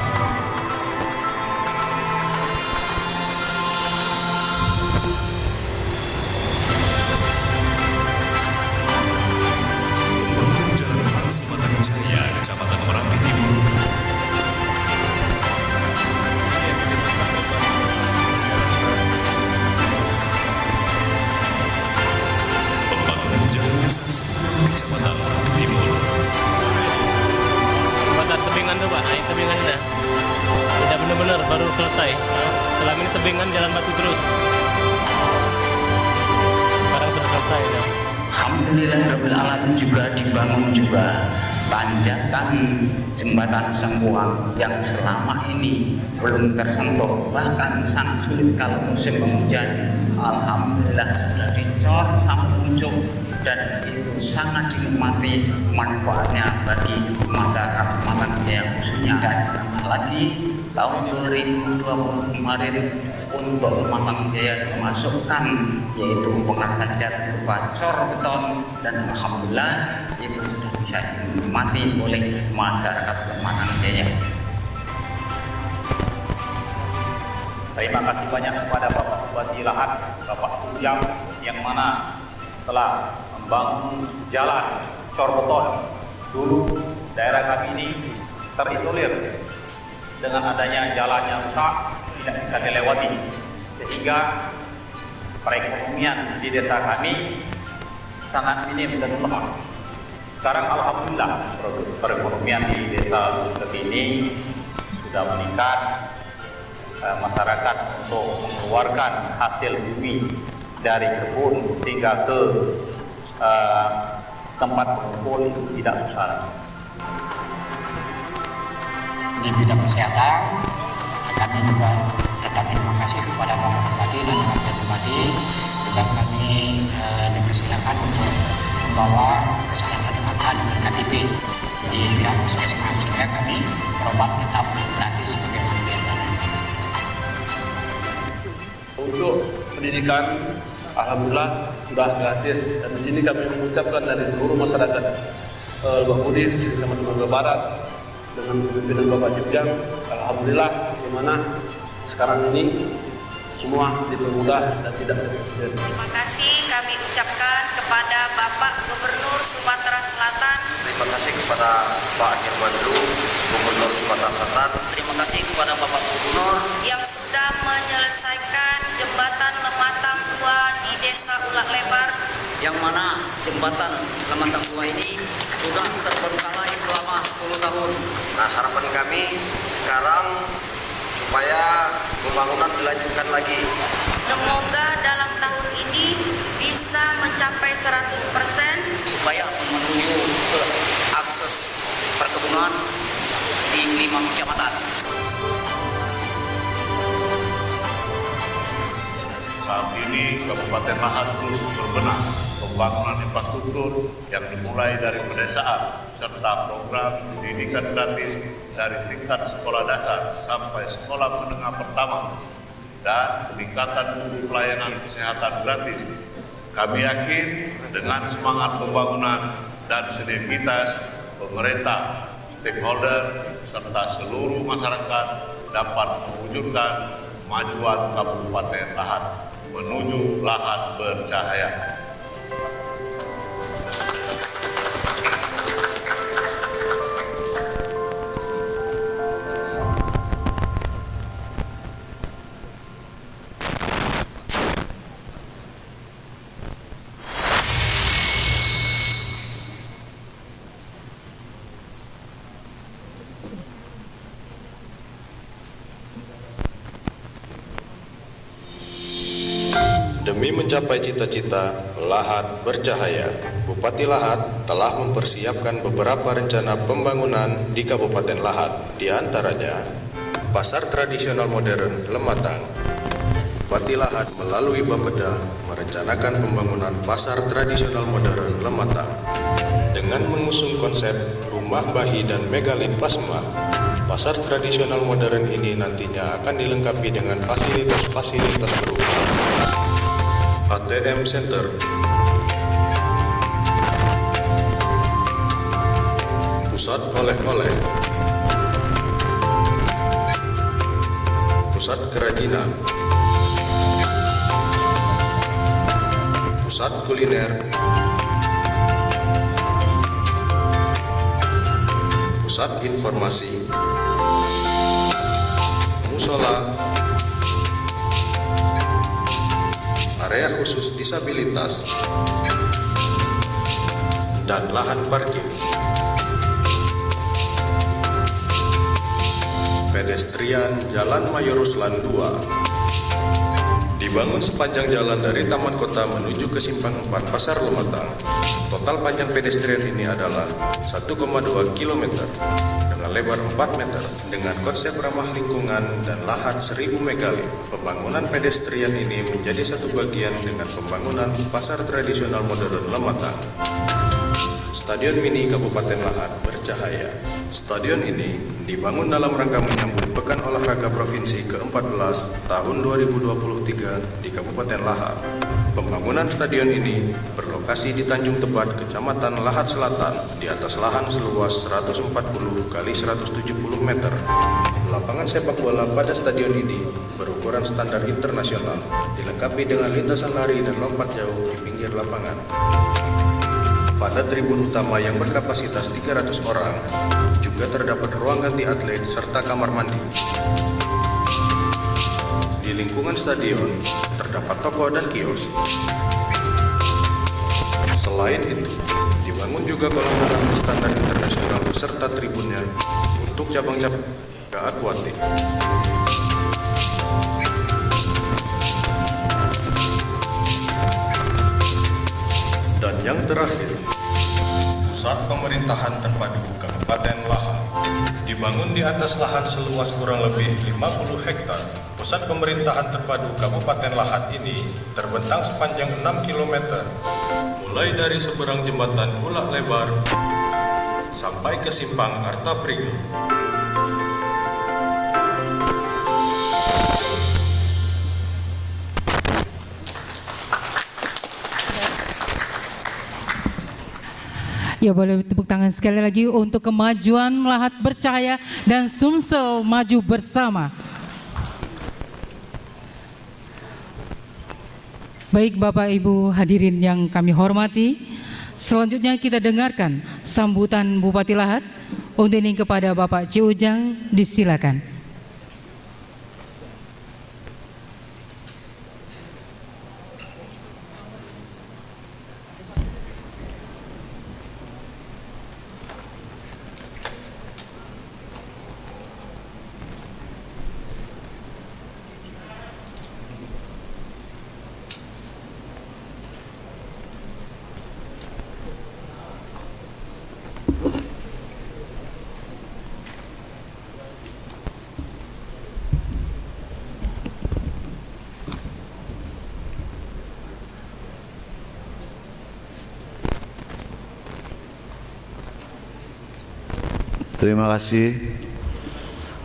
Pembangunan jalan Trans Batang Jaya, Kecamatan Merapi Timur. Pembangunan jalan desa Sekuang, Kecamatan Merapi Timur. Jembatan tebingan tuh Pak, naik tebingan dah. Tidak benar-benar baru selesai. Selama ini tebingan jalan batu terus. Sekarang sudah selesai dah. Alhamdulillahirabbil alamin juga dibangun juga tanjakan jembatan Sekuang yang selama ini belum tersentuh, bahkan sangat sulit kalau musim penghujan. Alhamdulillah sudah dicor sampai ujung dan itu sangat dinikmati manfaatnya bagi masyarakat Matang Jaya khususnya. Dan lagi tahun 2020 kemarin untuk Matang Jaya dimasukkan yaitu pengarahan cat berupa cor beton, dan alhamdulillah itu sudah bisa dinikmati oleh masyarakat Matang Jaya. Terima kasih banyak kepada Bapak Bupati Lahat, Bapak Cujang, yang mana telah membangun jalan corbeton. Dulu daerah kami ini terisolir, dengan adanya jalannya rusak tidak bisa dilewati, sehingga perekonomian di desa kami sangat minim dan lemah. Sekarang alhamdulillah perekonomian di desa Busket ini sudah meningkat. Masyarakat untuk mengeluarkan hasil bumi dari kebun sehingga ke tempat berkumpul tidak susah. Di bidang kesehatan, kami juga tetap terima kasih kepada Bapak Bupati dan Wakil Bupati. Juga kami dipersilakan untuk membawa persyaratan KK dengan KTP di pihak puskesmas, sehingga kami berobat tetap gratis sebagai pembiayaan. Untuk pendidikan, alhamdulillah sudah gratis, dan di sini kami mengucapkan dari seluruh masyarakat Lebak Bulus, teman-teman Jawa Barat, dengan pimpinan Bapak Cujang, alhamdulillah di mana sekarang ini semua dipermudah dan tidak terkesulitan. Terima kasih kami ucapkan kepada Bapak Gubernur Sumatera Selatan. Terima kasih kepada Pak Nirwandu, Gubernur Sumatera Selatan. Terima kasih kepada Bapak Gubernur yang sudah menyelesaikan jembatan Lematang 2 di Desa Ulak Lebar, yang mana jembatan Lematang 2 ini sudah terbengkalai selama 10 tahun. Nah, harapan kami sekarang supaya pembangunan dilanjutkan lagi. Semoga dalam tahun ini bisa mencapai 100% supaya menuju ke akses perkebunan di 5 kecamatan. Saat ini Kabupaten Lahat terus berbenah pembangunan infrastruktur yang dimulai dari pedesaan serta program pendidikan gratis dari tingkat sekolah dasar sampai sekolah menengah pertama dan peningkatan mutu pelayanan kesehatan gratis. Kami yakin dengan semangat pembangunan dan sinergitas pemerintah, stakeholder, serta seluruh masyarakat dapat mewujudkan kemajuan Kabupaten Lahat menuju Lahat bercahaya. Demi mencapai cita-cita Lahat bercahaya, Bupati Lahat telah mempersiapkan beberapa rencana pembangunan di Kabupaten Lahat, di antaranya Pasar Tradisional Modern Lematang. Bupati Lahat melalui Bapeda merencanakan pembangunan Pasar Tradisional Modern Lematang dengan mengusung konsep Rumah Bahi dan Megalit Plasma. Pasar tradisional modern ini nantinya akan dilengkapi dengan fasilitas-fasilitas berupa ATM Center, pusat oleh-oleh, pusat kerajinan, pusat kuliner, pusat informasi, musola, area khusus disabilitas, dan lahan parkir. Pedestrian Jalan Mayor Ruslan 2 dibangun sepanjang jalan dari Taman Kota menuju ke Simpang 4 Pasar Lematang. Total panjang pedestrian ini adalah 1,2 km dengan lebar 4 meter dengan konsep ramah lingkungan dan lahan 1000 megalit. Pembangunan pedestrian ini menjadi satu bagian dengan pembangunan Pasar Tradisional Modern Lematang. Stadion Mini Kabupaten Lahat bercahaya. Stadion ini dibangun dalam rangka menyambut Pekan Olahraga Provinsi ke-14 tahun 2023 di Kabupaten Lahat. Pembangunan stadion ini berlokasi di Tanjung Tebat, Kecamatan Lahat Selatan, di atas lahan seluas 140 x 170 meter. Lapangan sepak bola pada stadion ini berukuran standar internasional, dilengkapi dengan lintasan lari dan lompat jauh di pinggir lapangan. Pada tribun utama yang berkapasitas 300 orang, juga terdapat ruang ganti atlet serta kamar mandi. Di lingkungan stadion terdapat toko dan kios. Selain itu, dibangun juga kolam renang standar internasional beserta tribunnya untuk cabang-cabang akuatik. Dan yang terakhir, pusat pemerintahan terpadu Kabupaten Lahat. Dibangun di atas lahan seluas kurang lebih 50 hektar. Pusat pemerintahan terpadu Kabupaten Lahat ini terbentang sepanjang 6 km, mulai dari seberang jembatan Ulak Lebar sampai ke simpang Arta Pring. Ya, boleh tepuk tangan sekali lagi untuk kemajuan Lahat Bercahaya dan Sumsel Maju Bersama. Baik Bapak Ibu hadirin yang kami hormati, selanjutnya kita dengarkan sambutan Bupati Lahat. Untuk ini kepada Bapak Ci Ujang, disilakan. Terima kasih.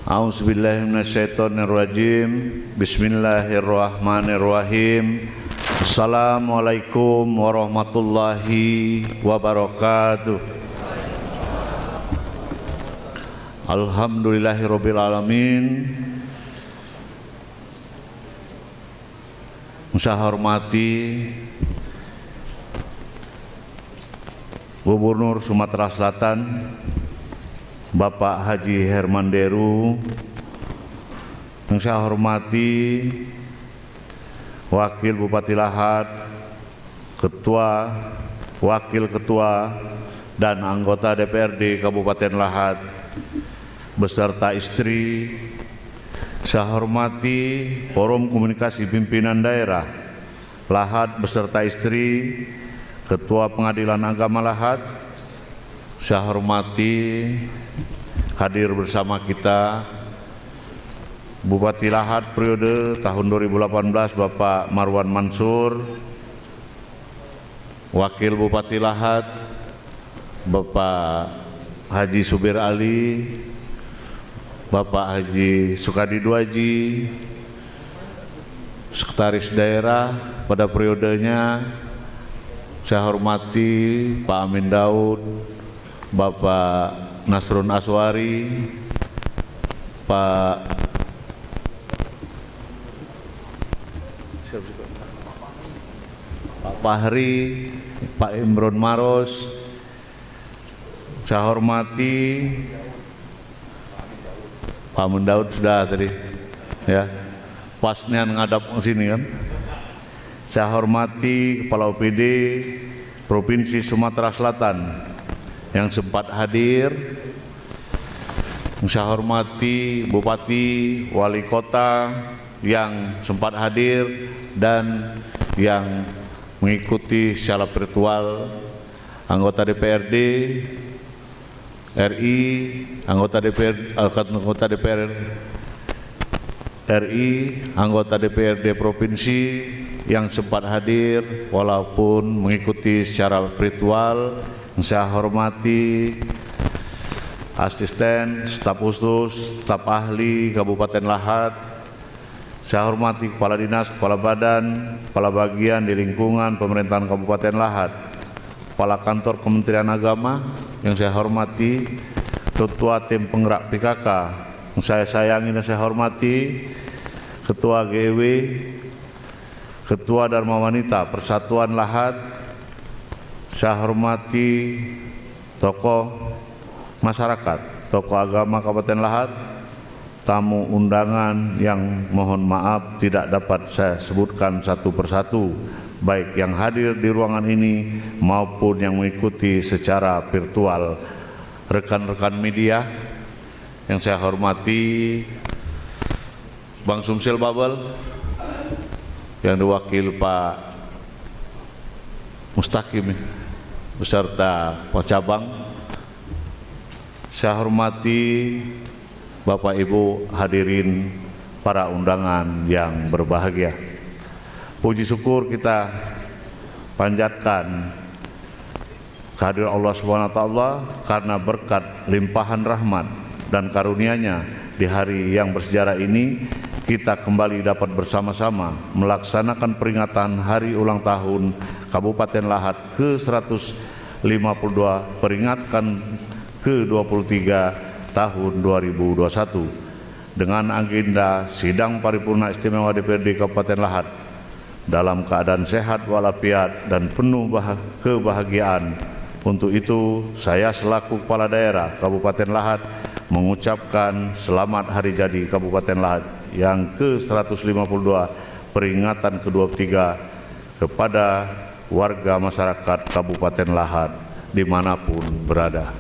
A'udzubillahiminasyaitonirrajim. Bismillahirrahmanirrahim. Assalamualaikum warahmatullahi wabarakatuh. Alhamdulillahirabbil alamin. Saya hormati Gubernur Sumatera Selatan Bapak Haji Herman Deru, yang saya hormati Wakil Bupati Lahat, Ketua, Wakil Ketua, dan anggota DPRD Kabupaten Lahat beserta istri. Saya hormati Forum Komunikasi Pimpinan Daerah Lahat beserta istri, Ketua Pengadilan Agama Lahat. Saya hormati hadir bersama kita Bupati Lahat periode tahun 2018 Bapak Marwan Mansur, Wakil Bupati Lahat Bapak Haji Subir Ali, Bapak Haji Sukadi Duaji, Sekretaris Daerah pada periodenya. Saya hormati Pak Amin Daud, Bapak Nasrun Aswari, Pak Fahri, Pak Imron Maros. Saya hormati Pak Amin Daud sudah tadi, ya, pasnya ngadap ke sini kan. Saya hormati Kepala OPD Provinsi Sumatera Selatan yang sempat hadir. Saya hormati Bupati, Wali Kota yang sempat hadir dan yang mengikuti secara virtual, anggota DPRD RI, anggota DPR RI, anggota DPRD Provinsi yang sempat hadir walaupun mengikuti secara virtual. Saya hormati asisten, staf khusus, staf ahli Kabupaten Lahat. Saya hormati Kepala Dinas, Kepala Badan, Kepala Bagian di lingkungan Pemerintahan Kabupaten Lahat, Kepala Kantor Kementerian Agama yang saya hormati, Ketua Tim Penggerak PKK yang saya sayangi dan saya hormati, Ketua GEW, Ketua Dharma Wanita Persatuan Lahat, saya hormati tokoh masyarakat, tokoh agama Kabupaten Lahat, tamu undangan yang mohon maaf tidak dapat saya sebutkan satu persatu, baik yang hadir di ruangan ini maupun yang mengikuti secara virtual. Rekan-rekan media yang saya hormati, Bang Sumsil Babel yang diwakil Pak Mustaqim beserta Pak Cabang, saya hormati Bapak Ibu hadirin para undangan yang berbahagia. Puji syukur kita panjatkan kehadiran Allah Subhanahu wa taala karena berkat limpahan rahmat dan karunia-Nya di hari yang bersejarah ini kita kembali dapat bersama-sama melaksanakan peringatan hari ulang tahun Kabupaten Lahat ke-152, peringatan ke-23 tahun 2021 dengan agenda sidang paripurna istimewa DPRD Kabupaten Lahat dalam keadaan sehat walafiat dan penuh kebahagiaan. Untuk itu saya selaku Kepala Daerah Kabupaten Lahat mengucapkan selamat hari jadi Kabupaten Lahat yang ke-152 peringatan ke-23 kepada warga masyarakat Kabupaten Lahat dimanapun berada.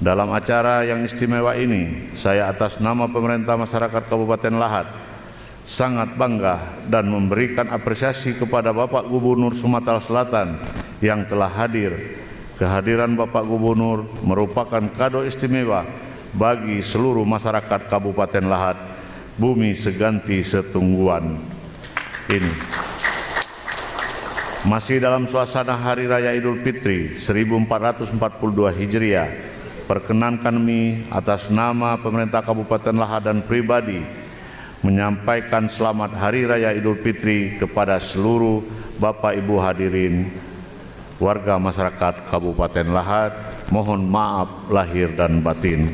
Dalam acara yang istimewa ini, saya atas nama pemerintah masyarakat Kabupaten Lahat sangat bangga dan memberikan apresiasi kepada Bapak Gubernur Sumatera Selatan yang telah hadir. Kehadiran Bapak Gubernur merupakan kado istimewa bagi seluruh masyarakat Kabupaten Lahat, bumi seganti setungguan ini. Masih dalam suasana Hari Raya Idul Fitri 1442 Hijriah, perkenankan kami atas nama pemerintah Kabupaten Lahat dan pribadi menyampaikan selamat Hari Raya Idul Fitri kepada seluruh Bapak Ibu hadirin warga masyarakat Kabupaten Lahat. Mohon maaf lahir dan batin.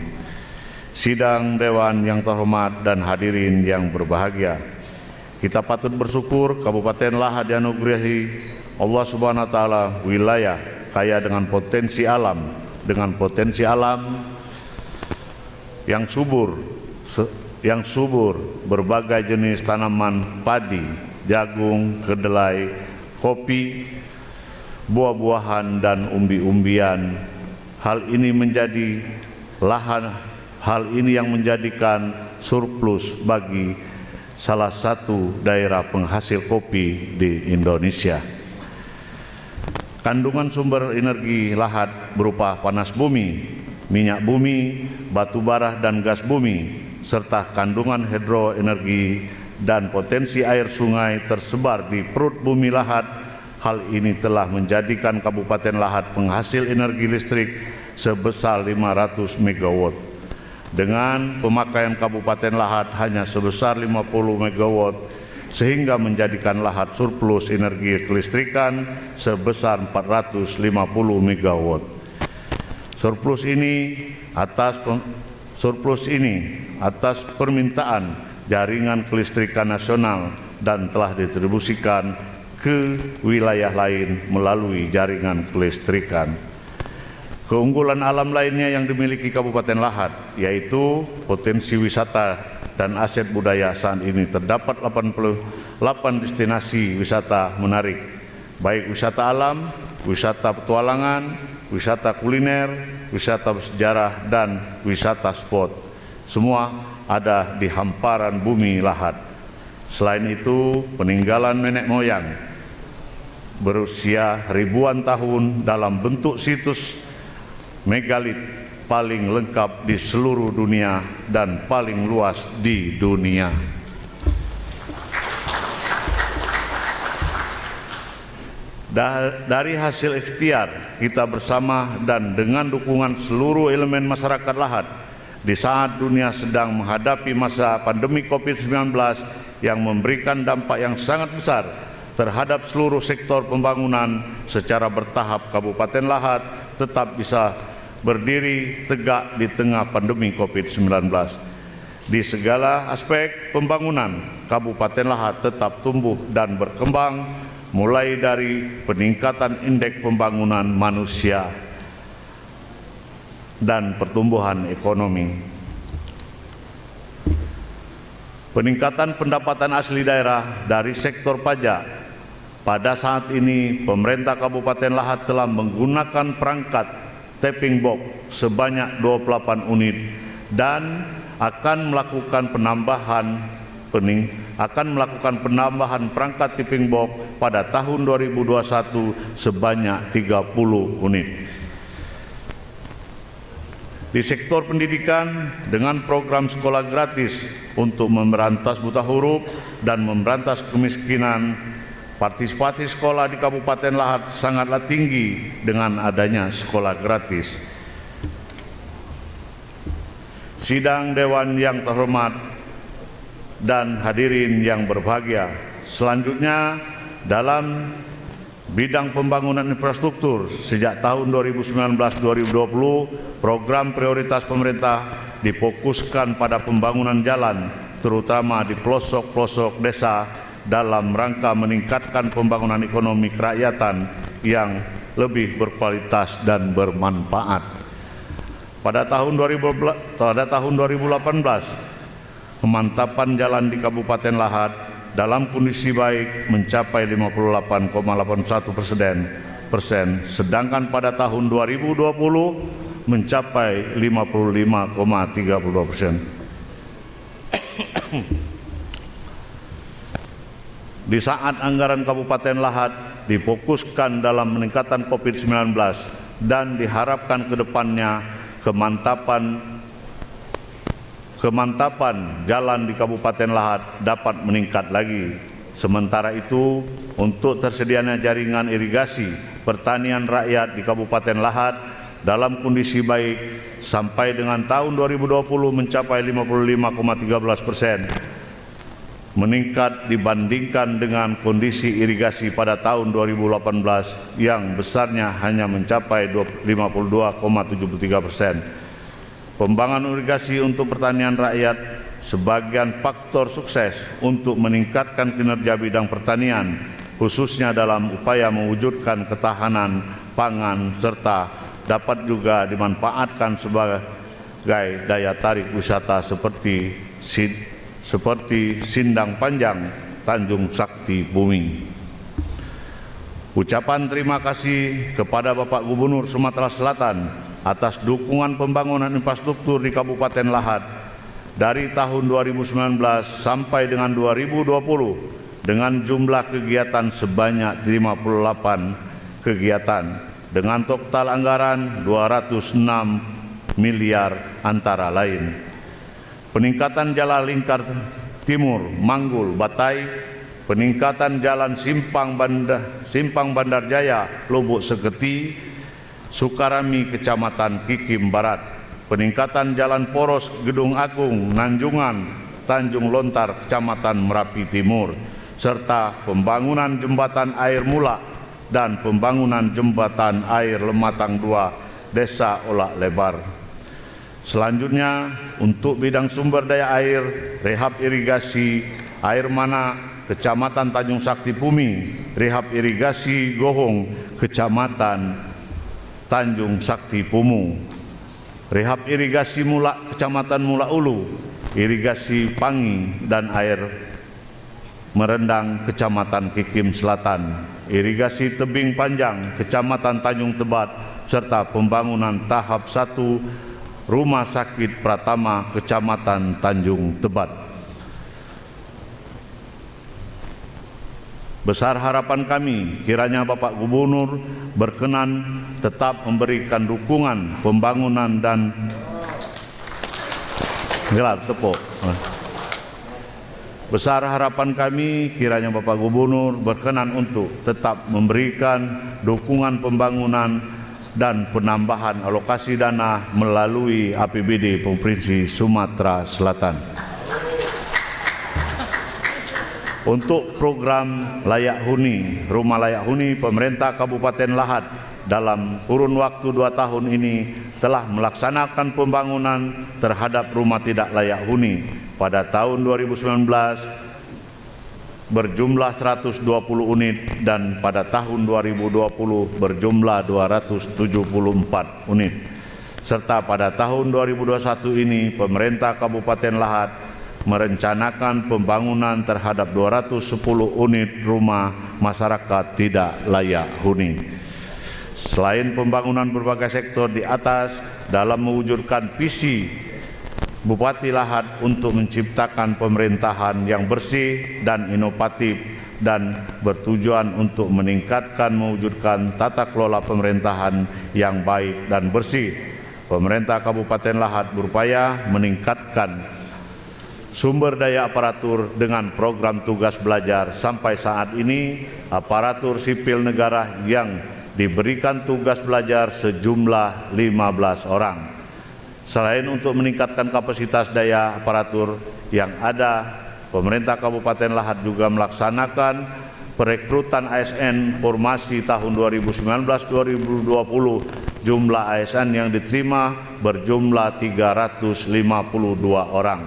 Sidang Dewan yang terhormat dan hadirin yang berbahagia, kita patut bersyukur Kabupaten Lahat dianugerahi Allah Subhanahu wa taala wilayah kaya dengan potensi alam, yang subur berbagai jenis tanaman padi, jagung, kedelai, kopi, buah-buahan dan umbi-umbian. Hal ini yang menjadikan surplus bagi salah satu daerah penghasil kopi di Indonesia. Kandungan sumber energi Lahat berupa panas bumi, minyak bumi, batu bara dan gas bumi, serta kandungan hidroenergi dan potensi air sungai tersebar di perut bumi Lahat. Hal ini telah menjadikan Kabupaten Lahat penghasil energi listrik sebesar 500 MW. Dengan pemakaian Kabupaten Lahat hanya sebesar 50 MW, sehingga menjadikan Lahat surplus energi kelistrikan sebesar 450 MW. Surplus ini atas permintaan jaringan kelistrikan nasional dan telah didistribusikan ke wilayah lain melalui jaringan kelistrikan. Keunggulan alam lainnya yang dimiliki Kabupaten Lahat yaitu potensi wisata dan aset budaya. Saat ini terdapat 88 destinasi wisata menarik, baik wisata alam, wisata petualangan, wisata kuliner, wisata bersejarah, dan wisata sport. Semua ada di hamparan bumi Lahat. Selain itu, peninggalan nenek moyang berusia ribuan tahun dalam bentuk situs megalit paling lengkap di seluruh dunia dan paling luas di dunia. Dari hasil ikhtiar kita bersama dan dengan dukungan seluruh elemen masyarakat Lahat, di saat dunia sedang menghadapi masa pandemi COVID-19 yang memberikan dampak yang sangat besar terhadap seluruh sektor pembangunan secara bertahap, Kabupaten Lahat tetap bisa berdiri tegak di tengah pandemi COVID-19. Di segala aspek pembangunan, Kabupaten Lahat tetap tumbuh dan berkembang, mulai dari peningkatan indeks pembangunan manusia dan pertumbuhan ekonomi. Peningkatan pendapatan asli daerah dari sektor pajak. Pada saat ini, pemerintah Kabupaten Lahat telah menggunakan perangkat tapping box sebanyak 28 unit dan akan melakukan penambahan perangkat tapping box pada tahun 2021 sebanyak 30 unit. Di sektor pendidikan, dengan program sekolah gratis untuk memberantas buta huruf dan memberantas kemiskinan, partisipasi sekolah di Kabupaten Lahat sangatlah tinggi dengan adanya sekolah gratis. Sidang Dewan yang terhormat dan hadirin yang berbahagia, selanjutnya dalam bidang pembangunan infrastruktur sejak tahun 2019-2020, program prioritas pemerintah difokuskan pada pembangunan jalan, terutama di pelosok-pelosok desa dalam rangka meningkatkan pembangunan ekonomi kerakyatan yang lebih berkualitas dan bermanfaat. Pada tahun 2018, pemantapan jalan di Kabupaten Lahat dalam kondisi baik mencapai 58,81%, sedangkan pada tahun 2020 mencapai 55,32%. Di saat anggaran Kabupaten Lahat difokuskan dalam meningkatan COVID-19 dan diharapkan ke depannya kemantapan jalan di Kabupaten Lahat dapat meningkat lagi. Sementara itu, untuk tersedianya jaringan irigasi pertanian rakyat di Kabupaten Lahat dalam kondisi baik sampai dengan tahun 2020 mencapai 55,13%. Meningkat dibandingkan dengan kondisi irigasi pada tahun 2018 yang besarnya hanya mencapai 52,73%. Pembangunan irigasi untuk pertanian rakyat sebagian faktor sukses untuk meningkatkan kinerja bidang pertanian, khususnya dalam upaya mewujudkan ketahanan pangan serta dapat juga dimanfaatkan sebagai daya tarik wisata seperti Sindang Panjang, Tanjung Sakti Bumi. Ucapan terima kasih kepada Bapak Gubernur Sumatera Selatan atas dukungan pembangunan infrastruktur di Kabupaten Lahat dari tahun 2019 sampai dengan 2020 dengan jumlah kegiatan sebanyak 58 kegiatan dengan total anggaran 206 miliar antara lain. Peningkatan jalan lingkar timur Manggul Batai, peningkatan jalan Simpang Bandar Jaya Lubuk Seketi, Sukarami Kecamatan Kikim Barat, peningkatan jalan poros Gedung Agung Nanjungan Tanjung Lontar Kecamatan Merapi Timur, serta pembangunan jembatan air Mulak dan pembangunan jembatan air Lematang 2 Desa Olak Lebar. Selanjutnya, untuk bidang sumber daya air, rehab irigasi air mana Kecamatan Tanjung Sakti Bumi, rehab irigasi Gohong Kecamatan Tanjung Sakti Pumu, rehab irigasi Mulak Kecamatan Mulak Ulu, irigasi Pangi dan air Merendang Kecamatan Kikim Selatan, irigasi Tebing Panjang Kecamatan Tanjung Tebat, serta pembangunan tahap 1 Rumah Sakit Pratama Kecamatan Tanjung Tebat. Besar harapan kami kiranya Bapak Gubernur berkenan tetap memberikan dukungan pembangunan dan gelar tepuk. Besar harapan kami kiranya Bapak Gubernur berkenan untuk tetap memberikan dukungan pembangunan dan penambahan alokasi dana melalui APBD Provinsi Sumatera Selatan. Untuk program layak huni, rumah layak huni, pemerintah Kabupaten Lahad dalam kurun waktu 2 tahun ini telah melaksanakan pembangunan terhadap rumah tidak layak huni. Pada tahun 2019 berjumlah 120 unit dan pada tahun 2020 berjumlah 274 unit. Serta pada tahun 2021 ini pemerintah Kabupaten Lahad merencanakan pembangunan terhadap 210 unit rumah masyarakat tidak layak huni. Selain pembangunan berbagai sektor di atas, dalam mewujudkan visi Bupati Lahad untuk menciptakan pemerintahan yang bersih dan inovatif dan bertujuan untuk meningkatkan mewujudkan tata kelola pemerintahan yang baik dan bersih, pemerintah Kabupaten Lahad berupaya meningkatkan sumber daya aparatur dengan program tugas belajar. Sampai saat ini aparatur sipil negara yang diberikan tugas belajar sejumlah 15 orang. Selain untuk meningkatkan kapasitas daya aparatur yang ada, pemerintah Kabupaten Lahad juga melaksanakan perekrutan ASN formasi tahun 2019-2020. Jumlah ASN yang diterima berjumlah 352 orang,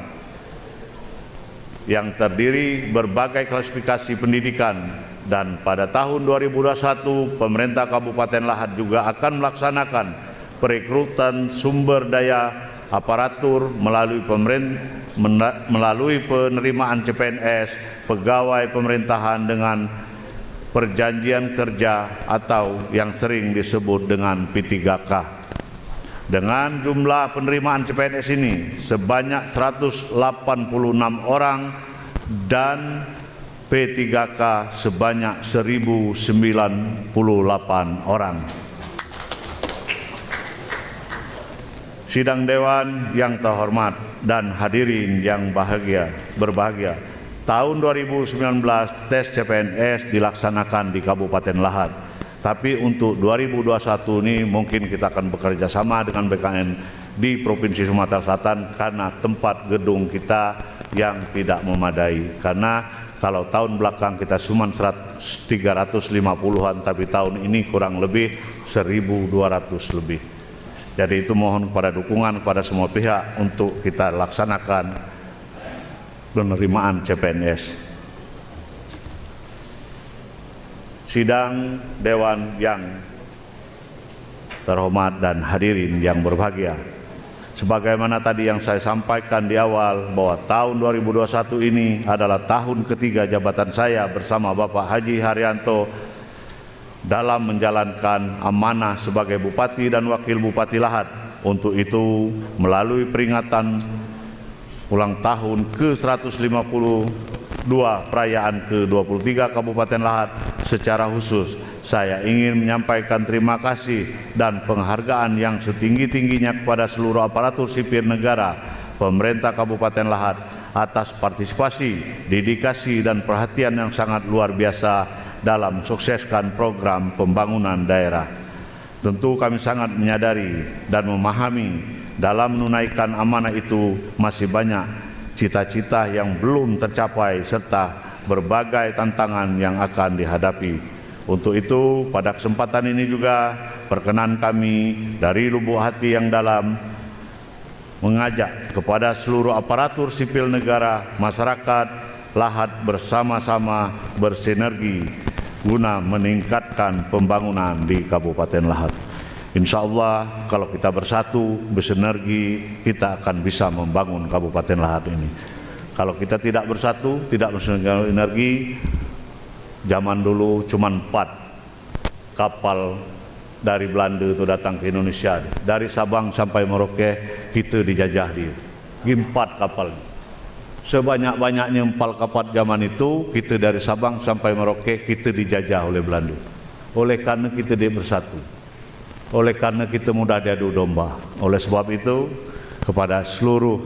yang terdiri berbagai klasifikasi pendidikan. Dan pada tahun 2021 pemerintah Kabupaten Lahad juga akan melaksanakan perekrutan sumber daya aparatur melalui penerimaan CPNS pegawai pemerintahan dengan perjanjian kerja atau yang sering disebut dengan P3K. Dengan jumlah penerimaan CPNS ini sebanyak 186 orang dan P3K sebanyak 1098 orang. Sidang Dewan yang terhormat dan hadirin yang berbahagia, tahun 2019 tes CPNS dilaksanakan di Kabupaten Lahad. Tapi untuk 2021 ini mungkin kita akan bekerja sama dengan BKN di Provinsi Sumatera Selatan karena tempat gedung kita yang tidak memadai. Karena kalau tahun belakang kita cuma 350-an, tapi tahun ini kurang lebih 1.200 lebih. Jadi itu mohon kepada dukungan kepada semua pihak untuk kita laksanakan penerimaan CPNS. Sidang Dewan yang terhormat dan hadirin yang berbahagia, sebagaimana tadi yang saya sampaikan di awal bahwa tahun 2021 ini adalah tahun ketiga jabatan saya bersama Bapak Haji Haryanto dalam menjalankan amanah sebagai Bupati dan Wakil Bupati Lahad. Untuk itu, melalui peringatan ulang tahun ke-152 perayaan ke-23 Kabupaten Lahad, secara khusus saya ingin menyampaikan terima kasih dan penghargaan yang setinggi-tingginya kepada seluruh aparatur sipil negara pemerintah Kabupaten Lahad atas partisipasi, dedikasi dan perhatian yang sangat luar biasa dalam sukseskan program pembangunan daerah. Tentu kami sangat menyadari dan memahami dalam menunaikan amanah itu masih banyak cita-cita yang belum tercapai serta berbagai tantangan yang akan dihadapi. Untuk itu, pada kesempatan ini juga perkenan kami dari lubuk hati yang dalam mengajak kepada seluruh aparatur sipil negara, masyarakat Lahad bersama-sama bersinergi guna meningkatkan pembangunan di Kabupaten Lahad. Insya Allah kalau kita bersatu, bersinergi, kita akan bisa membangun Kabupaten Lahad ini. Kalau kita tidak bersatu, tidak bersinergi, zaman dulu cuma 4 kapal dari Belanda itu datang ke Indonesia. Dari Sabang sampai Merauke kita dijajah dia. 4 kapal. Sebanyak-banyaknya 4 kapal zaman itu, kita dari Sabang sampai Merauke kita dijajah oleh Belanda. Oleh karena kita tidak bersatu, oleh karena kita mudah diadu domba. Oleh sebab itu, kepada seluruh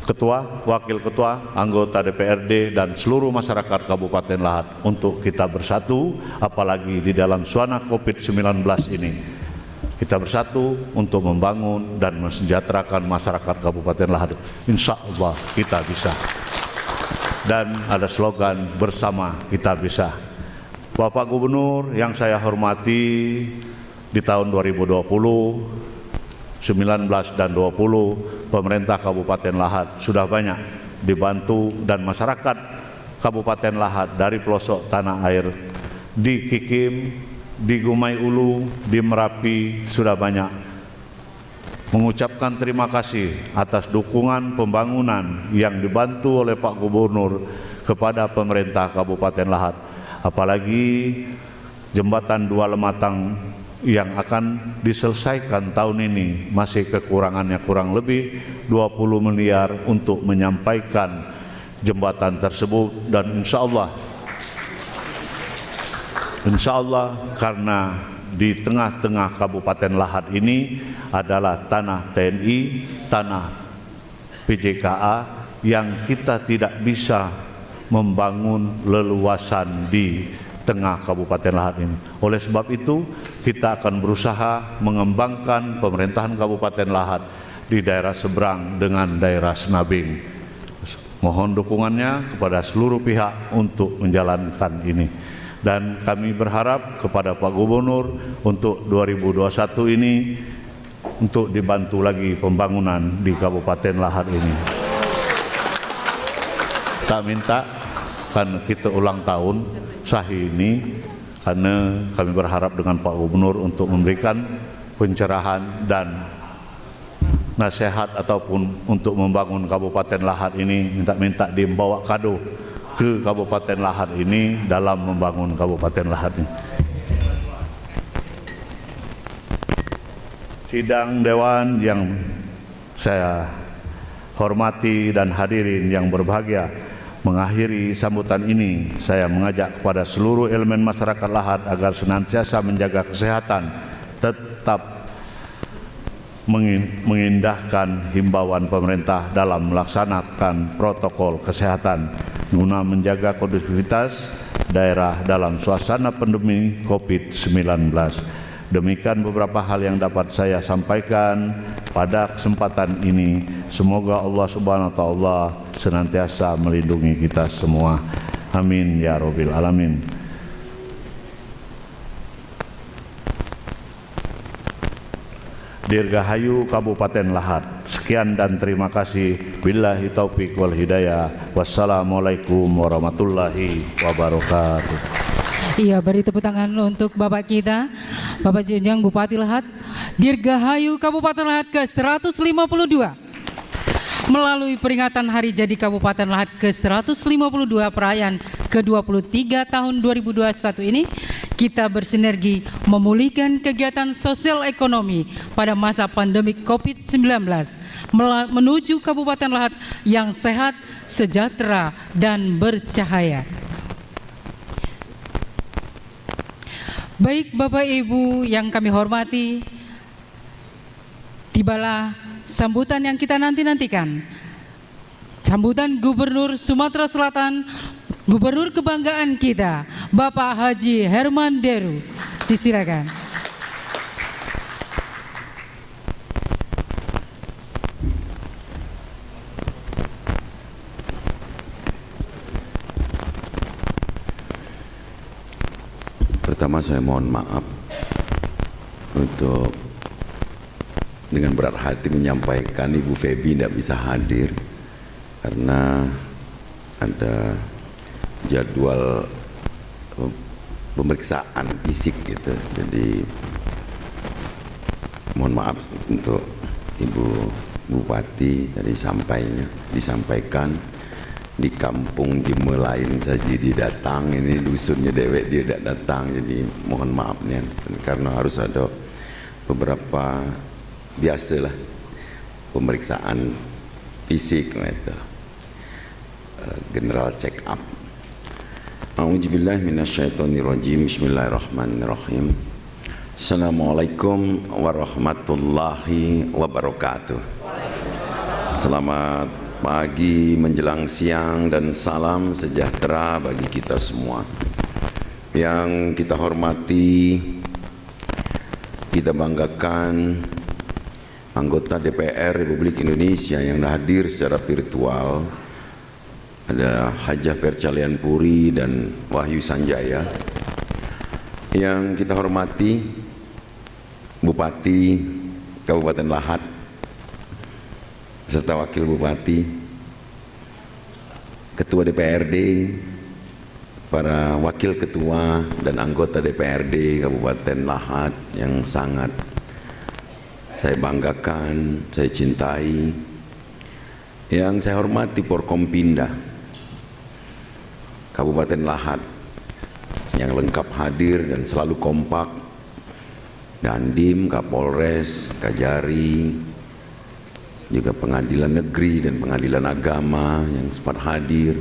Ketua, Wakil Ketua, anggota DPRD, dan seluruh masyarakat Kabupaten Lahat untuk kita bersatu, apalagi di dalam suasana COVID-19 ini. Kita bersatu untuk membangun dan mensejahterakan masyarakat Kabupaten Lahat. Insya Allah kita bisa. Dan ada slogan bersama kita bisa. Bapak Gubernur yang saya hormati, di tahun 2020, 19 dan 20 pemerintah Kabupaten Lahat sudah banyak dibantu dan masyarakat Kabupaten Lahat dari pelosok tanah air di Kikim, di Gumai Ulu, di Merapi sudah banyak mengucapkan terima kasih atas dukungan pembangunan yang dibantu oleh Pak Gubernur kepada pemerintah Kabupaten Lahat. Apalagi jembatan Dua Lematang yang akan diselesaikan tahun ini masih kekurangannya kurang lebih 20 miliar untuk menyampaikan jembatan tersebut. Dan insya Allah karena di tengah-tengah Kabupaten Lahat ini adalah tanah TNI, tanah PJKA yang kita tidak bisa membangun leluasan di tengah Kabupaten Lahat ini. Oleh sebab itu, kita akan berusaha mengembangkan pemerintahan Kabupaten Lahat di daerah seberang dengan daerah Senabing. Mohon dukungannya kepada seluruh pihak untuk menjalankan ini. Dan kami berharap kepada Pak Gubernur untuk 2021 ini untuk dibantu lagi pembangunan di Kabupaten Lahat ini. Tak minta kan kita ulang tahun Sahih ini karena kami berharap dengan Pak Gubernur untuk memberikan pencerahan dan nasihat ataupun untuk membangun Kabupaten Lahat ini, minta dibawa kado ke Kabupaten Lahat ini dalam membangun Kabupaten Lahat ini. Sidang Dewan yang saya hormati dan hadirin yang berbahagia, mengakhiri sambutan ini, saya mengajak kepada seluruh elemen masyarakat Lahat agar senantiasa menjaga kesehatan, tetap mengindahkan himbauan pemerintah dalam melaksanakan protokol kesehatan guna menjaga kondusivitas daerah dalam suasana pandemi COVID-19. Demikian beberapa hal yang dapat saya sampaikan pada kesempatan ini. Semoga Allah Subhanahu wa taala senantiasa melindungi kita semua. Amin ya rabbil alamin. Dirgahayu Kabupaten Lahat. Sekian dan terima kasih. Billahi taufik wal hidayah. Wassalamualaikum warahmatullahi wabarakatuh. Iya, beri tepuk tangan untuk Bapak kita, Bapak Junjang Bupati Lahat, Dirgahayu Kabupaten Lahat ke-152. Melalui peringatan Hari Jadi Kabupaten Lahat ke-152 perayaan ke-23 tahun 2021 ini, kita bersinergi memulihkan kegiatan sosial ekonomi pada masa pandemi COVID-19 menuju Kabupaten Lahat yang sehat, sejahtera, dan bercahaya. Baik Bapak Ibu yang kami hormati, tibalah sambutan yang kita nanti-nantikan. Sambutan Gubernur Sumatera Selatan, Gubernur kebanggaan kita, Bapak Haji Herman Deru. Disilakan. Pertama saya mohon maaf untuk dengan berat hati menyampaikan Ibu Febi tidak bisa hadir karena ada jadwal pemeriksaan fisik gitu. Jadi mohon maaf untuk Ibu Bupati tadi disampaikan di kampung Jeme lain saja dia datang, ini dusunnya dewek dia tidak datang, jadi mohon maaf nih karena harus ada beberapa biasalah pemeriksaan fisik gitu, general check up. A'udzubillahi minasyaitonirrajim. Bismillahirrahmanirrahim. Assalamualaikum warahmatullahi wabarakatuh. Selamat pagi menjelang siang, dan salam sejahtera bagi kita semua. Yang kita hormati, kita banggakan anggota DPR Republik Indonesia yang hadir secara virtual. Ada Hajah Percalian Puri dan Wahyu Sanjaya. Yang kita hormati Bupati Kabupaten Lahat serta Wakil Bupati, Ketua DPRD, para Wakil Ketua dan anggota DPRD Kabupaten Lahat yang sangat saya banggakan, saya cintai. Yang saya hormati Forkompinda Kabupaten Lahat yang lengkap hadir dan selalu kompak, Dandim, Kapolres, Kajari, juga Pengadilan Negeri dan Pengadilan Agama yang sempat hadir,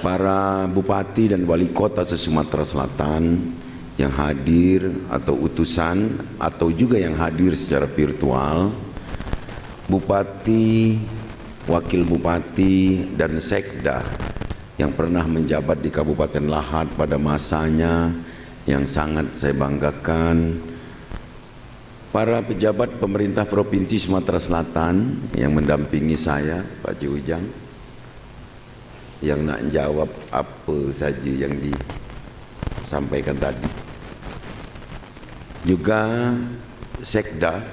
para bupati dan wali kota se-Sumatera Selatan yang hadir atau utusan atau juga yang hadir secara virtual, bupati, wakil bupati dan sekda yang pernah menjabat di Kabupaten Lahat pada masanya yang sangat saya banggakan, para pejabat pemerintah Provinsi Sumatera Selatan yang mendampingi saya, Pak Haji Ujang, yang nak jawab apa saja yang disampaikan tadi. Juga sekda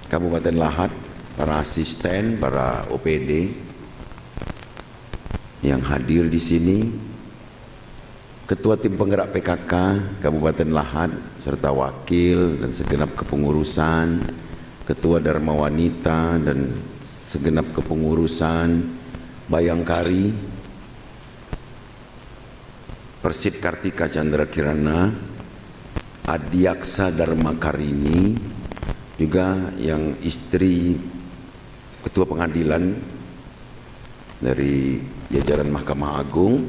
Kabupaten Lahat, para asisten, para OPD yang hadir di sini, Ketua Tim Penggerak PKK Kabupaten Lahat serta wakil dan segenap kepengurusan, Ketua Dharma Wanita dan segenap kepengurusan, Bayangkari, Persit Kartika Chandra Kirana, Adiaksa Dharma Karini, juga yang istri Ketua Pengadilan dari jajaran Mahkamah Agung,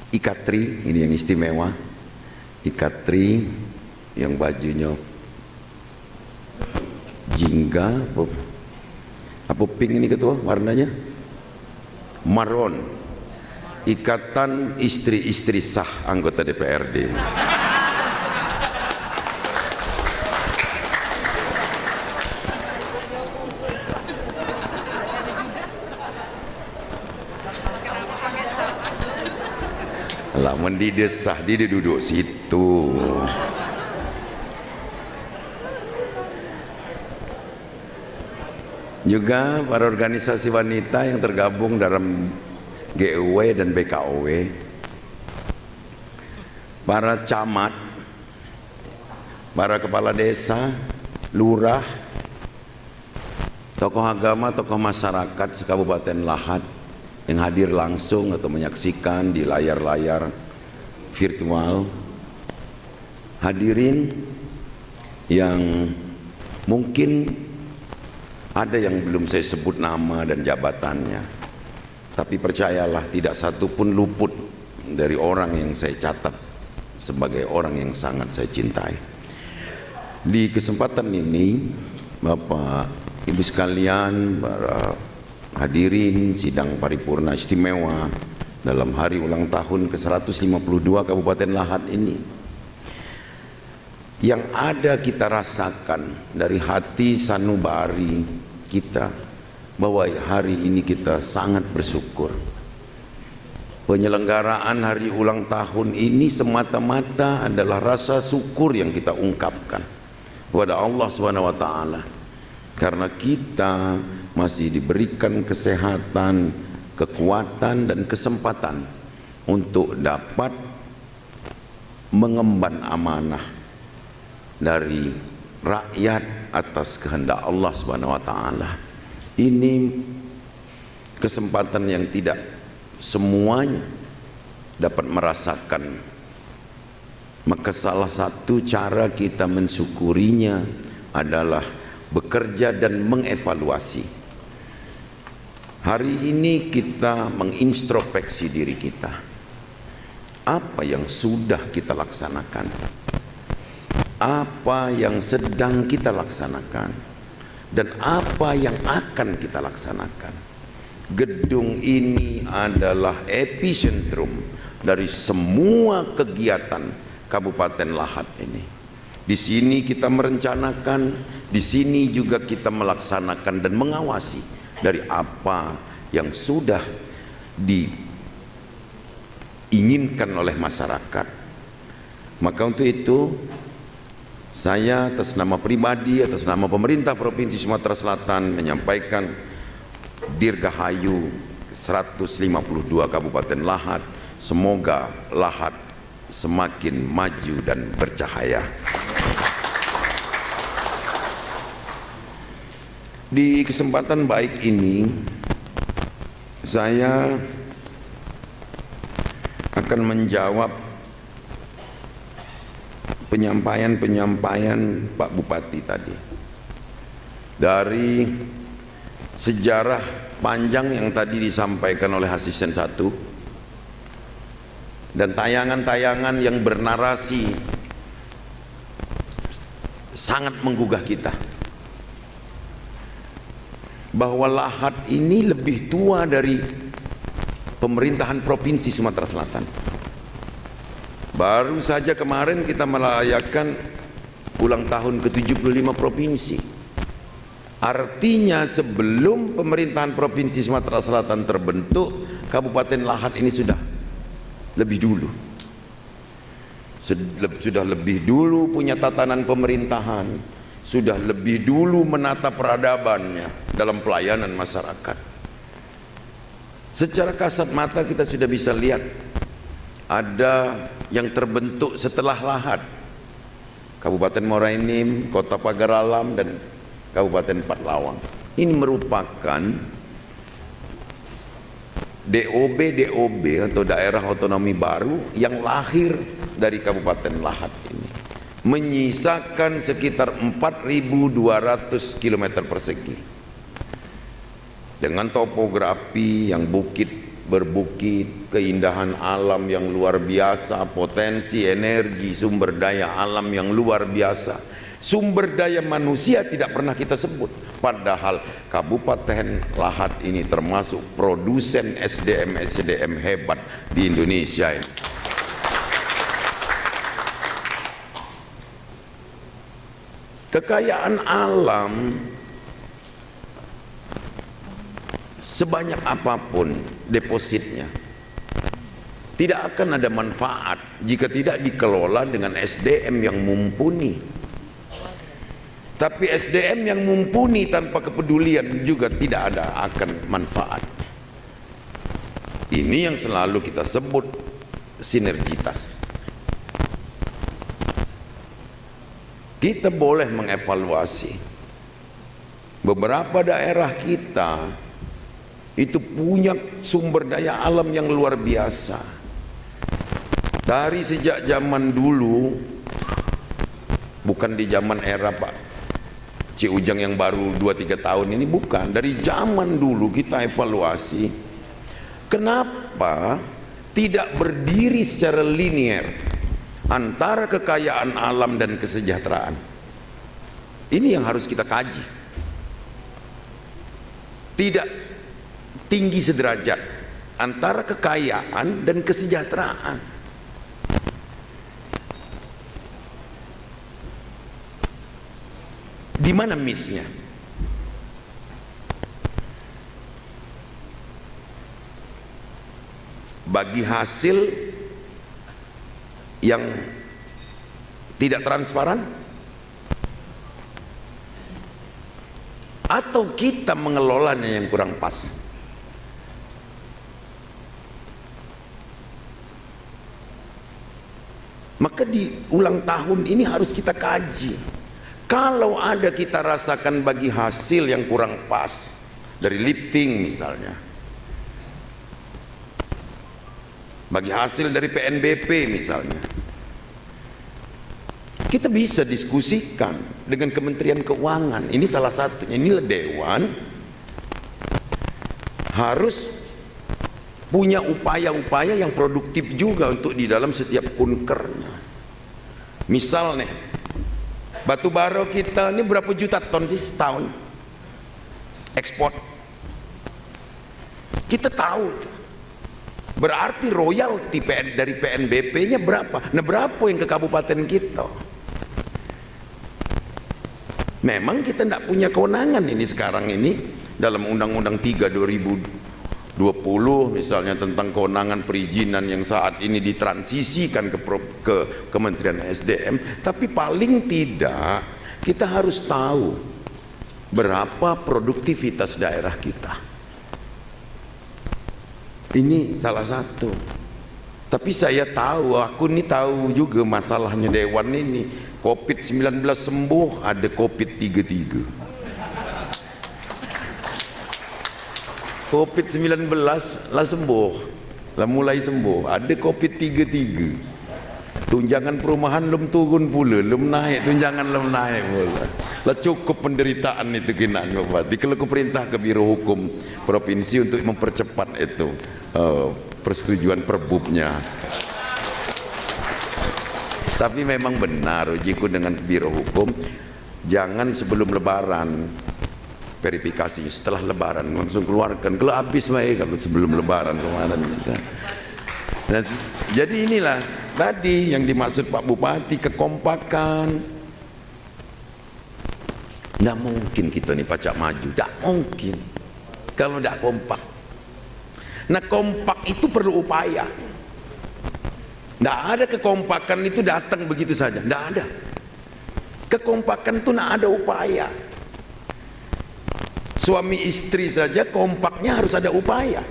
Ikatri, ini yang istimewa, Ikatri yang bajunya jingga, apa pink ini ketua warnanya? Maron, Ikatan Istri-Istri Sah anggota DPRD. Lamun dia sah, dia duduk situ. Juga para organisasi wanita yang tergabung dalam GUW dan BKOW, para camat, para kepala desa, lurah, tokoh agama, tokoh masyarakat se-Kabupaten Lahat yang hadir langsung atau menyaksikan di layar-layar virtual, hadirin yang mungkin ada yang belum saya sebut nama dan jabatannya, tapi percayalah tidak satu pun luput dari orang yang saya catat sebagai orang yang sangat saya cintai. Di kesempatan ini, Bapak Ibu sekalian, para hadirin sidang paripurna istimewa dalam hari ulang tahun ke-152 Kabupaten Lahat ini, yang ada kita rasakan dari hati sanubari kita bahwa hari ini kita sangat bersyukur. Penyelenggaraan hari ulang tahun ini semata-mata adalah rasa syukur yang kita ungkapkan kepada Allah Subhanahu wa taala, karena kita masih diberikan kesehatan, kekuatan dan kesempatan untuk dapat mengemban amanah dari rakyat atas kehendak Allah Subhanahu wa taala. Ini kesempatan yang tidak semuanya dapat merasakan. Maka salah satu cara kita mensyukurinya adalah bekerja dan mengevaluasi. Hari ini kita mengintrospeksi diri kita. Apa yang sudah kita laksanakan? Apa yang sedang kita laksanakan? dan apa yang akan kita laksanakan. Gedung ini adalah epicentrum dari semua kegiatan Kabupaten Lahat ini. Di sini kita merencanakan, di sini juga kita melaksanakan dan mengawasi dari apa yang sudah diinginkan oleh masyarakat. Maka untuk itu saya atas nama pribadi, atas nama pemerintah Provinsi Sumatera Selatan menyampaikan Dirgahayu 152 Kabupaten Lahat. Semoga Lahat semakin maju dan bercahaya. Di kesempatan baik ini saya akan menjawab penyampaian Pak Bupati tadi dari sejarah panjang yang tadi disampaikan oleh asisten 1 dan tayangan-tayangan yang bernarasi sangat menggugah kita bahwa Lahat ini lebih tua dari pemerintahan Provinsi Sumatera Selatan. Baru saja kemarin kita merayakan ulang tahun ke-75 provinsi. Artinya sebelum pemerintahan Provinsi Sumatera Selatan terbentuk, Kabupaten Lahat ini sudah lebih dulu. Sudah lebih dulu punya tatanan pemerintahan, sudah lebih dulu menata peradabannya dalam pelayanan masyarakat. Secara kasat mata kita sudah bisa lihat ada yang terbentuk setelah Lahat, Kabupaten Muara Enim, Kota Pagar Alam, dan Kabupaten Patlawang. Ini merupakan DOB atau daerah otonomi baru yang lahir dari Kabupaten Lahat ini, menyisakan sekitar 4.200 km persegi dengan topografi yang berbukit, keindahan alam yang luar biasa, potensi energi, sumber daya alam yang luar biasa. Sumber daya manusia tidak pernah kita sebut, padahal Kabupaten Lahat ini termasuk produsen SDM hebat di Indonesia ini. Kekayaan alam sebanyak apapun depositnya tidak akan ada manfaat jika tidak dikelola dengan SDM yang mumpuni. Tapi SDM yang mumpuni tanpa kepedulian juga tidak ada akan manfaat. Ini yang selalu kita sebut sinergitas. Kita boleh mengevaluasi beberapa daerah kita itu punya sumber daya alam yang luar biasa. Dari sejak zaman dulu, bukan di zaman era Pak Cik Ujang yang baru 2-3 tahun ini, bukan, dari zaman dulu kita evaluasi kenapa tidak berdiri secara linear antara kekayaan alam dan kesejahteraan. Ini yang harus kita kaji. Tidak tinggi sederajat antara kekayaan dan kesejahteraan. Di mana miss-nya? Bagi hasil yang tidak transparan, atau kita mengelolanya yang kurang pas? Maka di ulang tahun ini harus kita kaji. Kalau ada kita rasakan bagi hasil yang kurang pas dari lifting misalnya, bagi hasil dari PNBP misalnya, kita bisa diskusikan dengan Kementerian Keuangan. Ini salah satunya. Inilah Dewan harus punya upaya-upaya yang produktif juga untuk di dalam setiap kunkernya. Misalnya batu bara kita ini berapa juta ton sih setahun? ekspor. Kita tahu itu. Berarti royalti dari PNBP-nya berapa? Nah, berapa yang ke kabupaten kita? Memang kita tidak punya kewenangan ini sekarang ini dalam Undang-Undang 3 2020 misalnya tentang kewenangan perizinan yang saat ini ditransisikan ke Kementerian SDM, tapi paling tidak kita harus tahu berapa produktivitas daerah kita. Ini salah satu. Tapi saya tahu, aku ini tahu juga masalahnya Dewan ini. COVID-19 sembuh, ada COVID-33. COVID-19 lah sembuh, lah mulai sembuh, ada COVID-33. Tunjangan perumahan belum turun pula, belum naik, tunjangan belum naik pula. Lah cukup penderitaan itu kena Bupati. Kalau perintah ke Biro Hukum Provinsi untuk mempercepat itu persetujuan perbubnya. Tapi memang benar ujiku dengan Biro Hukum, jangan sebelum Lebaran verifikasi, setelah Lebaran langsung keluarkan. Kalau habis baik kalau sebelum Lebaran kemarin. Nah, jadi inilah tadi yang dimaksud Pak Bupati, kekompakan. Tidak mungkin kita nih pacak maju, tidak mungkin kalau tidak kompak. Nah, kompak itu perlu upaya. Tidak ada kekompakan itu datang begitu saja, tidak ada. Kekompakan itu tidak ada upaya. Suami istri saja kompaknya harus ada upaya.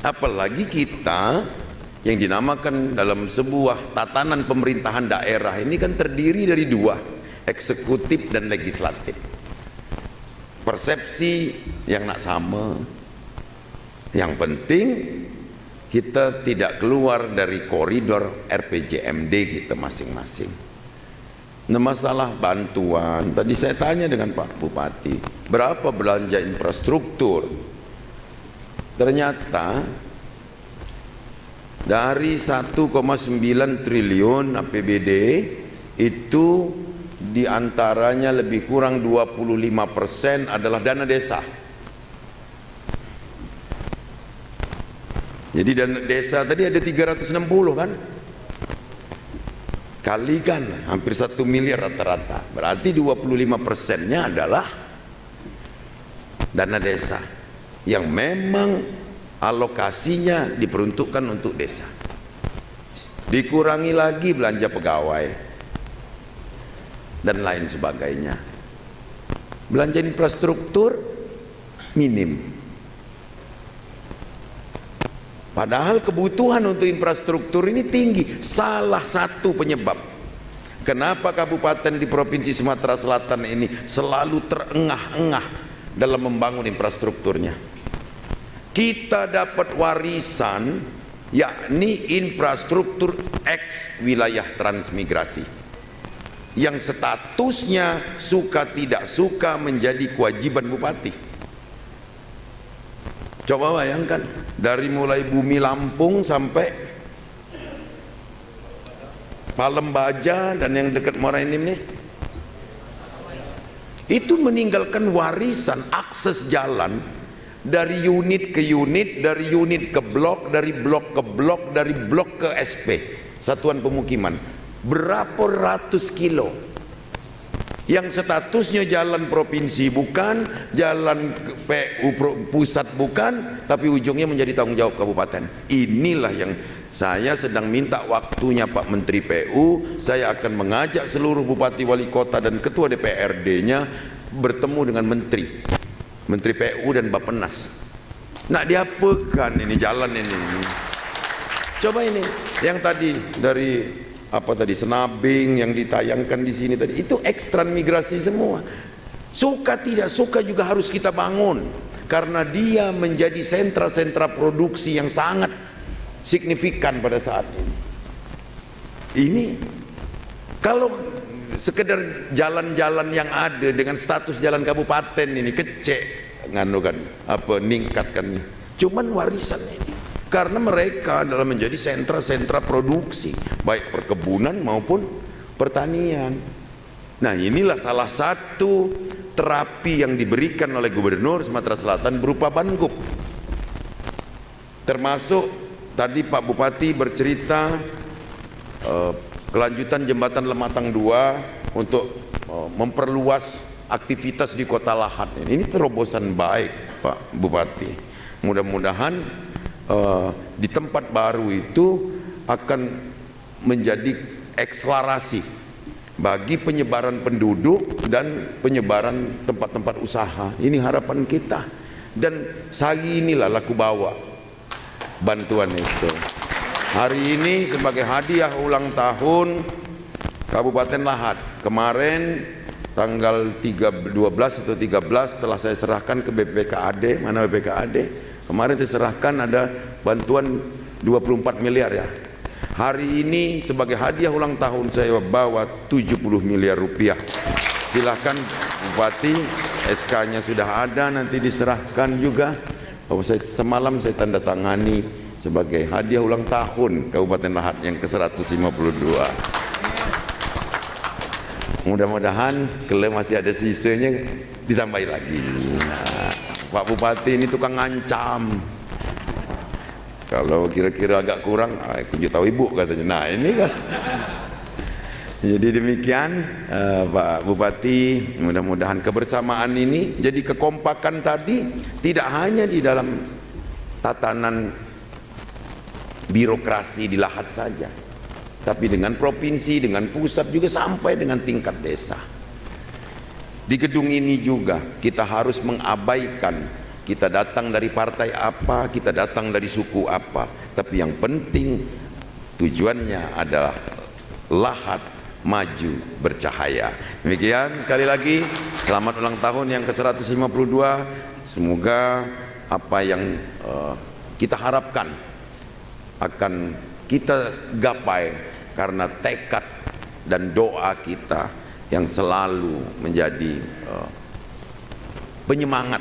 Apalagi kita yang dinamakan dalam sebuah tatanan pemerintahan daerah ini kan terdiri dari dua, eksekutif dan legislatif. Persepsi yang nak sama. Yang penting kita tidak keluar dari koridor RPJMD kita masing-masing. Nah, masalah bantuan, tadi saya tanya dengan Pak Bupati, berapa belanja infrastruktur? Ternyata dari 1,9 triliun APBD itu diantaranya lebih kurang 25% adalah dana desa. Jadi dana desa tadi ada 360 kan? Kalikan hampir 1 miliar rata-rata. Berarti 25%-nya adalah dana desa yang memang alokasinya diperuntukkan untuk desa. Dikurangi lagi belanja pegawai dan lain sebagainya. Belanja infrastruktur minim. Padahal kebutuhan untuk infrastruktur ini tinggi. Salah satu penyebab kenapa kabupaten di Provinsi Sumatera Selatan ini selalu terengah-engah dalam membangun infrastrukturnya. Kita dapat warisan yakni infrastruktur X wilayah transmigrasi yang statusnya suka tidak suka menjadi kewajiban bupati. Coba bayangkan, dari mulai Bumi Lampung sampai Palembaja dan yang dekat Muara Enim nih, itu meninggalkan warisan akses jalan dari unit ke unit, dari unit ke blok, dari blok ke blok, dari blok ke SP, satuan pemukiman, berapa ratus kilo yang statusnya jalan provinsi bukan, jalan PU pusat bukan, tapi ujungnya menjadi tanggung jawab kabupaten. Inilah yang saya sedang minta waktunya Pak Menteri PU. Saya akan mengajak seluruh bupati, wali kota dan ketua DPRD-nya bertemu dengan Menteri PU dan Bappenas. Nak diapakan ini jalan ini? Coba ini yang tadi dari Senabing yang ditayangkan di sini tadi, itu ekstransmigrasi semua. Suka tidak suka juga harus kita bangun karena dia menjadi sentra-sentra produksi yang sangat signifikan pada saat ini. Ini kalau sekedar jalan-jalan yang ada dengan status jalan kabupaten ini kecek ningkatkan, cuman warisan ini. Karena mereka adalah menjadi sentra-sentra produksi, baik perkebunan maupun pertanian. Nah, inilah salah satu terapi yang diberikan oleh Gubernur Sumatera Selatan berupa Bangkup. Termasuk tadi Pak Bupati bercerita kelanjutan jembatan Lematang 2 untuk memperluas aktivitas di Kota Lahat. Ini terobosan baik Pak Bupati. Mudah-mudahan di tempat baru itu akan menjadi akselerasi bagi penyebaran penduduk dan penyebaran tempat-tempat usaha. Ini harapan kita. Dan sehari inilah laku bawa bantuan itu. Hari ini sebagai hadiah ulang tahun Kabupaten Lahat. Kemarin tanggal 12 atau 13 setelah saya serahkan ke BPKAD, mana BPKAD? Kemarin saya serahkan ada bantuan 24 miliar ya. Hari ini sebagai hadiah ulang tahun saya bawa 70 miliar rupiah. Silahkan Bupati, SK-nya sudah ada, nanti diserahkan juga. Semalam saya tanda tangani sebagai hadiah ulang tahun Kabupaten Lahat yang ke-152. Mudah-mudahan kalau masih ada sisanya ditambahi lagi. Nah, Pak Bupati ini tukang ngancam. Kalau kira-kira agak kurang, kunjuk tahu ibu katanya. Nah ini kan. Jadi demikian Pak Bupati, mudah-mudahan kebersamaan ini jadi kekompakan tadi tidak hanya di dalam tatanan birokrasi di Lahat saja, tapi dengan provinsi, dengan pusat juga sampai dengan tingkat desa. Di gedung ini juga kita harus mengabaikan kita datang dari partai apa, kita datang dari suku apa, tapi yang penting tujuannya adalah Lahat maju bercahaya. Demikian, sekali lagi selamat ulang tahun yang ke-152. Semoga apa yang kita harapkan akan kita gapai karena tekad dan doa kita yang selalu menjadi penyemangat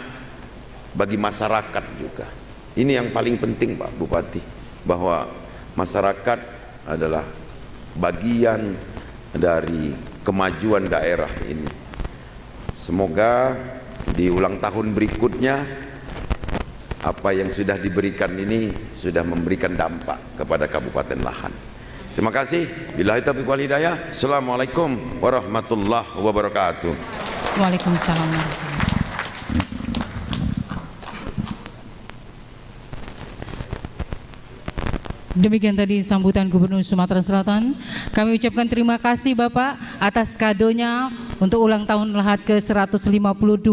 bagi masyarakat juga. Ini yang paling penting Pak Bupati, bahwa masyarakat adalah bagian dari kemajuan daerah ini. Semoga di ulang tahun berikutnya apa yang sudah diberikan ini sudah memberikan dampak kepada Kabupaten Lahat. Terima kasih. Billahi taufiq wal hidayah. Assalamualaikum warahmatullahi wabarakatuh. Waalaikumsalam. Demikian tadi sambutan Gubernur Sumatera Selatan. Kami ucapkan terima kasih Bapak atas kadonya untuk ulang tahun Lahat ke-152.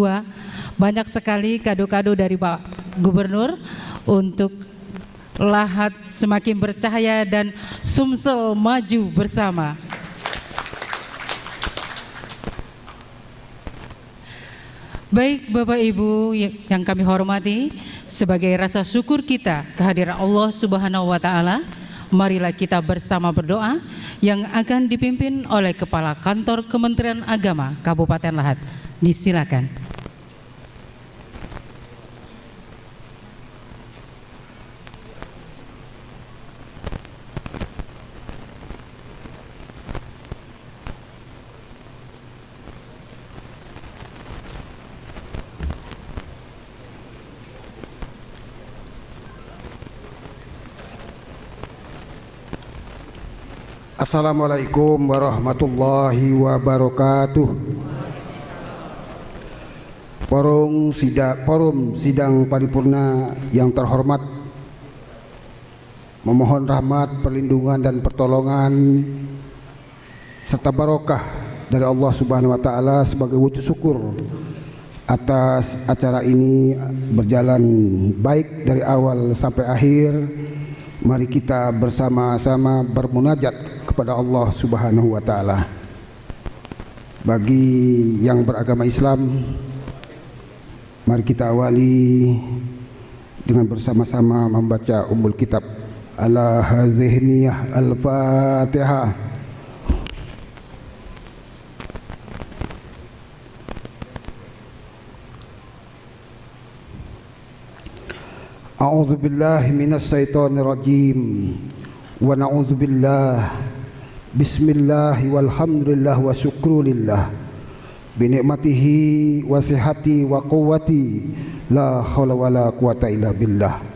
Banyak sekali kado-kado dari Pak Gubernur untuk Lahat semakin bercahaya dan Sumsel maju bersama. Baik Bapak Ibu yang kami hormati, sebagai rasa syukur kita kehadiran Allah Subhanahu wa taala, marilah kita bersama berdoa yang akan dipimpin oleh Kepala Kantor Kementerian Agama Kabupaten Lahat. Disilakan. Assalamualaikum warahmatullahi wabarakatuh. Forum sidang paripurna yang terhormat, memohon rahmat, perlindungan dan pertolongan serta barokah dari Allah Subhanahu wa taala sebagai wujud syukur atas acara ini berjalan baik dari awal sampai akhir. Mari kita bersama-sama bermunajat kepada Allah Subhanahu wa taala. Bagi yang beragama Islam, mari kita awali dengan bersama-sama membaca Ummul Kitab ala hadhihniyah al-Fatihah. A'udzu billahi minas syaitonir rajim. Wa na'udzu billah. Bismillah walhamdulillah wa syukrulillah. binikmatihi wa sihhati wa quwwati la haula wala quwata illa billah.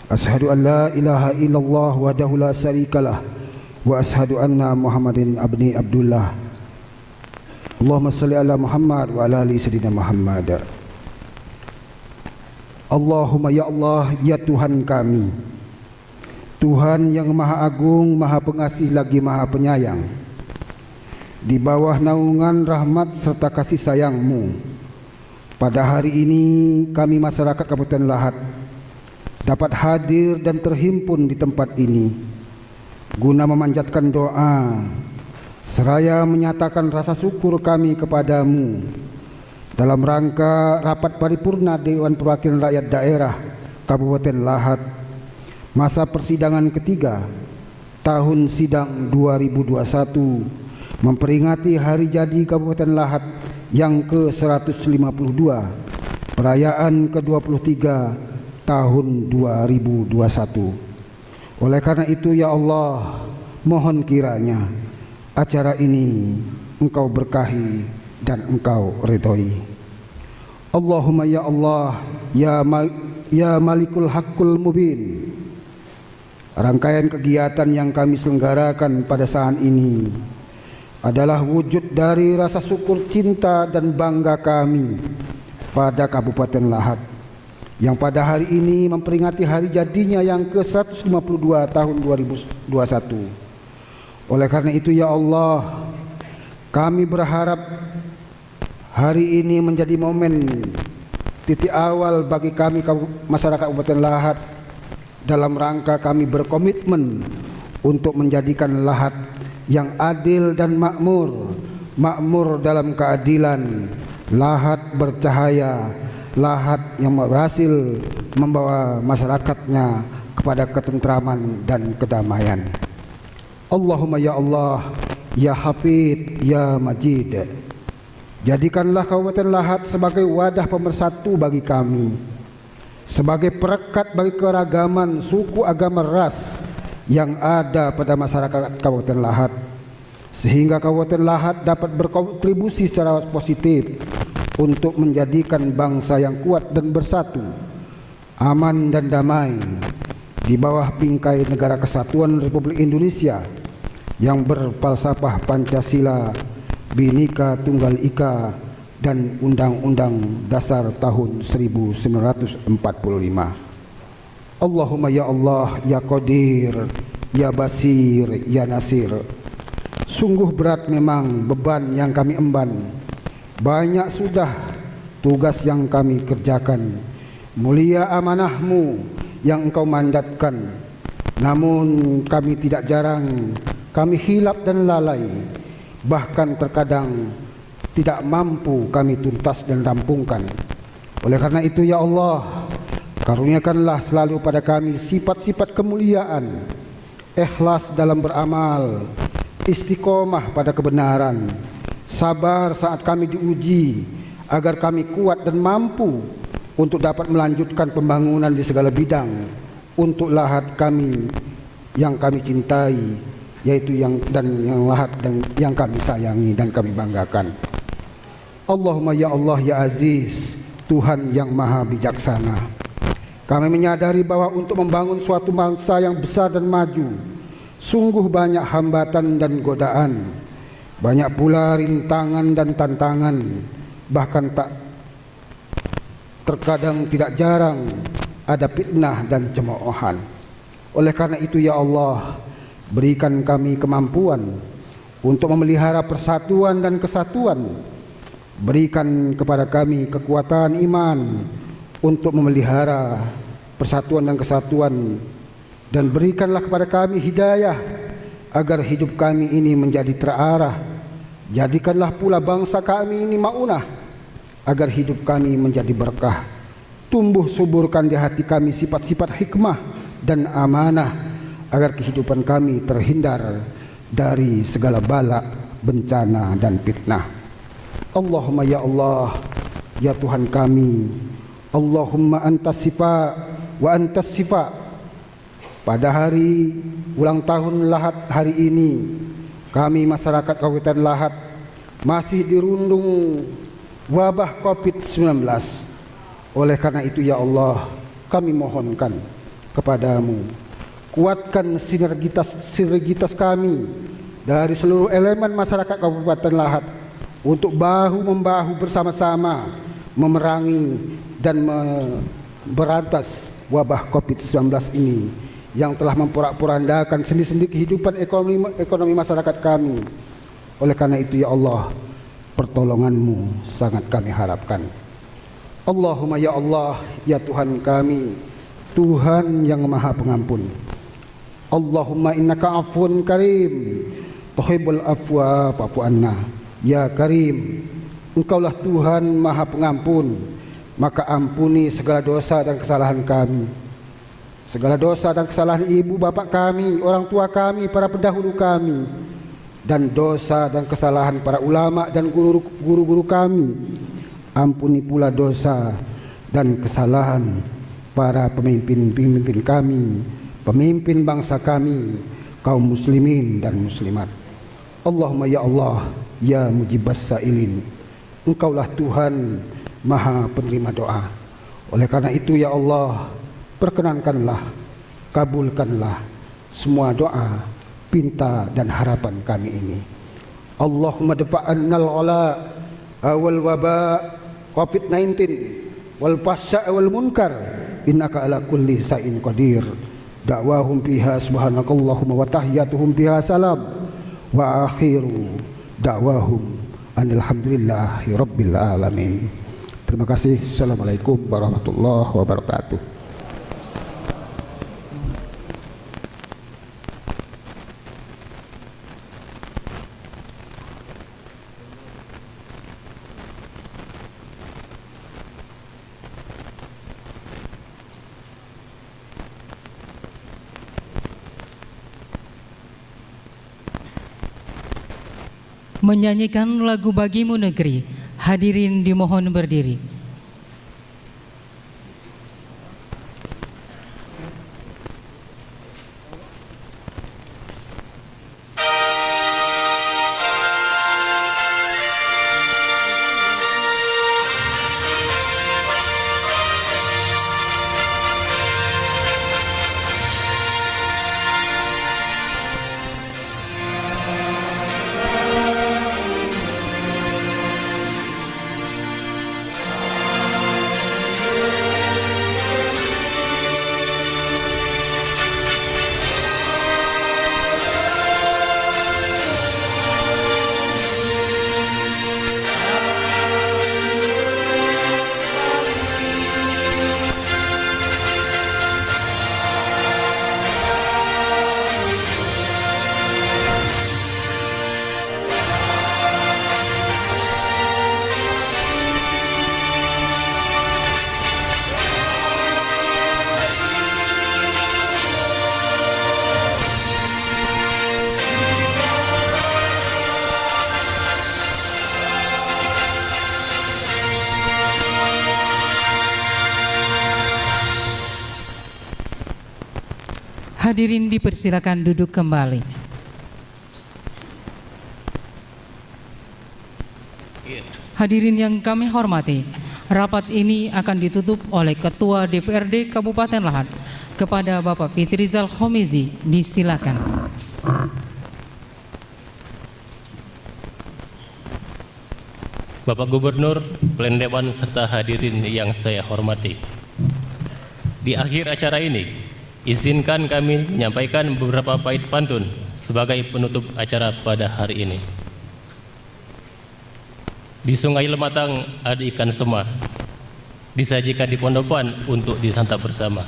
Asyhadu an la ilaha illallah wahdahu la syarikalah wa asyhadu anna Muhammadin abdi Abdullah. Allahumma shalli ala Muhammad wa ala ali sayyidina Muhammad. Allahumma ya Allah, ya Tuhan kami, Tuhan yang maha agung, maha pengasih lagi maha penyayang, di bawah naungan rahmat serta kasih sayang-Mu, pada hari ini kami masyarakat Kabupaten Lahat dapat hadir dan terhimpun di tempat ini guna memanjatkan doa seraya menyatakan rasa syukur kami kepadamu dalam rangka rapat paripurna Dewan Perwakilan Rakyat Daerah Kabupaten Lahat masa persidangan ketiga tahun sidang 2021 memperingati hari jadi Kabupaten Lahat yang ke-152 perayaan ke-23 tahun 2021. Oleh karena itu ya Allah, mohon kiranya acara ini Engkau berkahi dan Engkau ridhoi. Allahumma ya Allah, ya Malikul Haqqul Mubin. Rangkaian kegiatan yang kami selenggarakan pada saat ini adalah wujud dari rasa syukur, cinta dan bangga kami pada Kabupaten Lahat yang pada hari ini memperingati hari jadinya yang ke-152 tahun 2021. Oleh karena itu ya Allah, kami berharap hari ini menjadi momen titik awal bagi kami masyarakat Kabupaten Lahat dalam rangka kami berkomitmen untuk menjadikan Lahat yang adil dan makmur, makmur dalam keadilan, Lahat bercahaya, Lahat yang berhasil membawa masyarakatnya kepada ketentraman dan kedamaian. Allahumma ya Allah, ya Hafid, ya Majid, jadikanlah Kabupaten Lahat sebagai wadah pemersatu bagi kami, sebagai perekat bagi keragaman suku, agama, ras yang ada pada masyarakat Kabupaten Lahat, sehingga Kabupaten Lahat dapat berkontribusi secara positif untuk menjadikan bangsa yang kuat dan bersatu, aman dan damai di bawah bingkai Negara Kesatuan Republik Indonesia yang berfalsafah Pancasila, Bhinneka Tunggal Ika dan Undang-Undang Dasar tahun 1945. Allahumma ya Allah, ya Qadir, ya Basir, ya Nasir. Sungguh berat memang beban yang kami emban, banyak sudah tugas yang kami kerjakan, mulia amanah-Mu yang Engkau mandatkan. Namun kami tidak jarang, kami hilap dan lalai, bahkan terkadang tidak mampu kami tuntas dan rampungkan. Oleh karena itu ya Allah, karuniakanlah selalu pada kami sifat-sifat kemuliaan, ikhlas dalam beramal, istiqomah pada kebenaran, sabar saat kami diuji, agar kami kuat dan mampu untuk dapat melanjutkan pembangunan di segala bidang untuk Lahat kami yang kami cintai, yaitu yang Lahat dan yang kami sayangi dan kami banggakan. Allahumma ya Allah, ya Aziz, Tuhan yang maha bijaksana, kami menyadari bahwa untuk membangun suatu bangsa yang besar dan maju sungguh banyak hambatan dan godaan, banyak pula rintangan dan tantangan, bahkan terkadang tidak jarang ada fitnah dan cemoohan. Oleh karena itu ya Allah, berikan kami kemampuan untuk memelihara persatuan dan kesatuan. Berikan kepada kami kekuatan iman untuk memelihara persatuan dan kesatuan, dan berikanlah kepada kami hidayah agar hidup kami ini menjadi terarah. Jadikanlah pula bangsa kami ini maunah agar hidup kami menjadi berkah. Tumbuh suburkan di hati kami sifat-sifat hikmah dan amanah agar kehidupan kami terhindar dari segala bala, bencana dan fitnah. Allahumma ya Allah, ya Tuhan kami, Allahumma antas sifa wa antas sifa. Pada hari ulang tahun Lahat hari ini, kami masyarakat Kabupaten Lahat masih dirundung wabah COVID-19. Oleh karena itu ya Allah, kami mohonkan kepadamu, kuatkan sinergitas kami dari seluruh elemen masyarakat Kabupaten Lahat untuk bahu-membahu bersama-sama memerangi dan memberantas wabah COVID-19 ini yang telah memporak-porandakan sendi-sendi kehidupan ekonomi masyarakat kami. Oleh karena itu ya Allah, pertolonganmu sangat kami harapkan. Allahumma ya Allah, ya Tuhan kami, Tuhan yang Maha Pengampun. Allahumma innaka afun karim, tuhibbul afwa fa'fu anna. Ya Karim, Engkaulah Tuhan Maha Pengampun, maka ampuni segala dosa dan kesalahan kami. Segala dosa dan kesalahan ibu bapak kami, orang tua kami, para pendahulu kami, dan dosa dan kesalahan para ulama dan guru-guru kami. Ampuni pula dosa dan kesalahan para pemimpin-pemimpin kami, pemimpin bangsa kami, kaum muslimin dan muslimat. Allahumma ya Allah, ya mujibas sa'ilin, Engkaulah Tuhan Maha penerima doa. Oleh karena itu ya Allah, perkenankanlah, kabulkanlah semua doa, pinta dan harapan kami ini. Allahumma dafa'annal ghala wal waba COVID-19 wal fasya wal munkar innaka ala kulli sa'in qadir. Da'wahum fiha subhanakallahumma wa tahiyyatuhum fiha salam wa akhiru da'wahum alhamdulillahi rabbil alamin. Terima kasih. Assalamualaikum warahmatullahi wabarakatuh. Menyanyikan lagu Bagimu Negeri. Hadirin dimohon berdiri. Hadirin dipersilakan duduk kembali. Hadirin yang kami hormati, rapat ini akan ditutup oleh Ketua DPRD Kabupaten Lahat. Kepada Bapak Fitrizal Khomizi, disilakan. Bapak Gubernur, Plendewan serta hadirin yang saya hormati. Di akhir acara ini, izinkan kami menyampaikan beberapa bait pantun sebagai penutup acara pada hari ini. Di Sungai Lematang ada ikan sema, disajikan di pondokan untuk disantap bersama.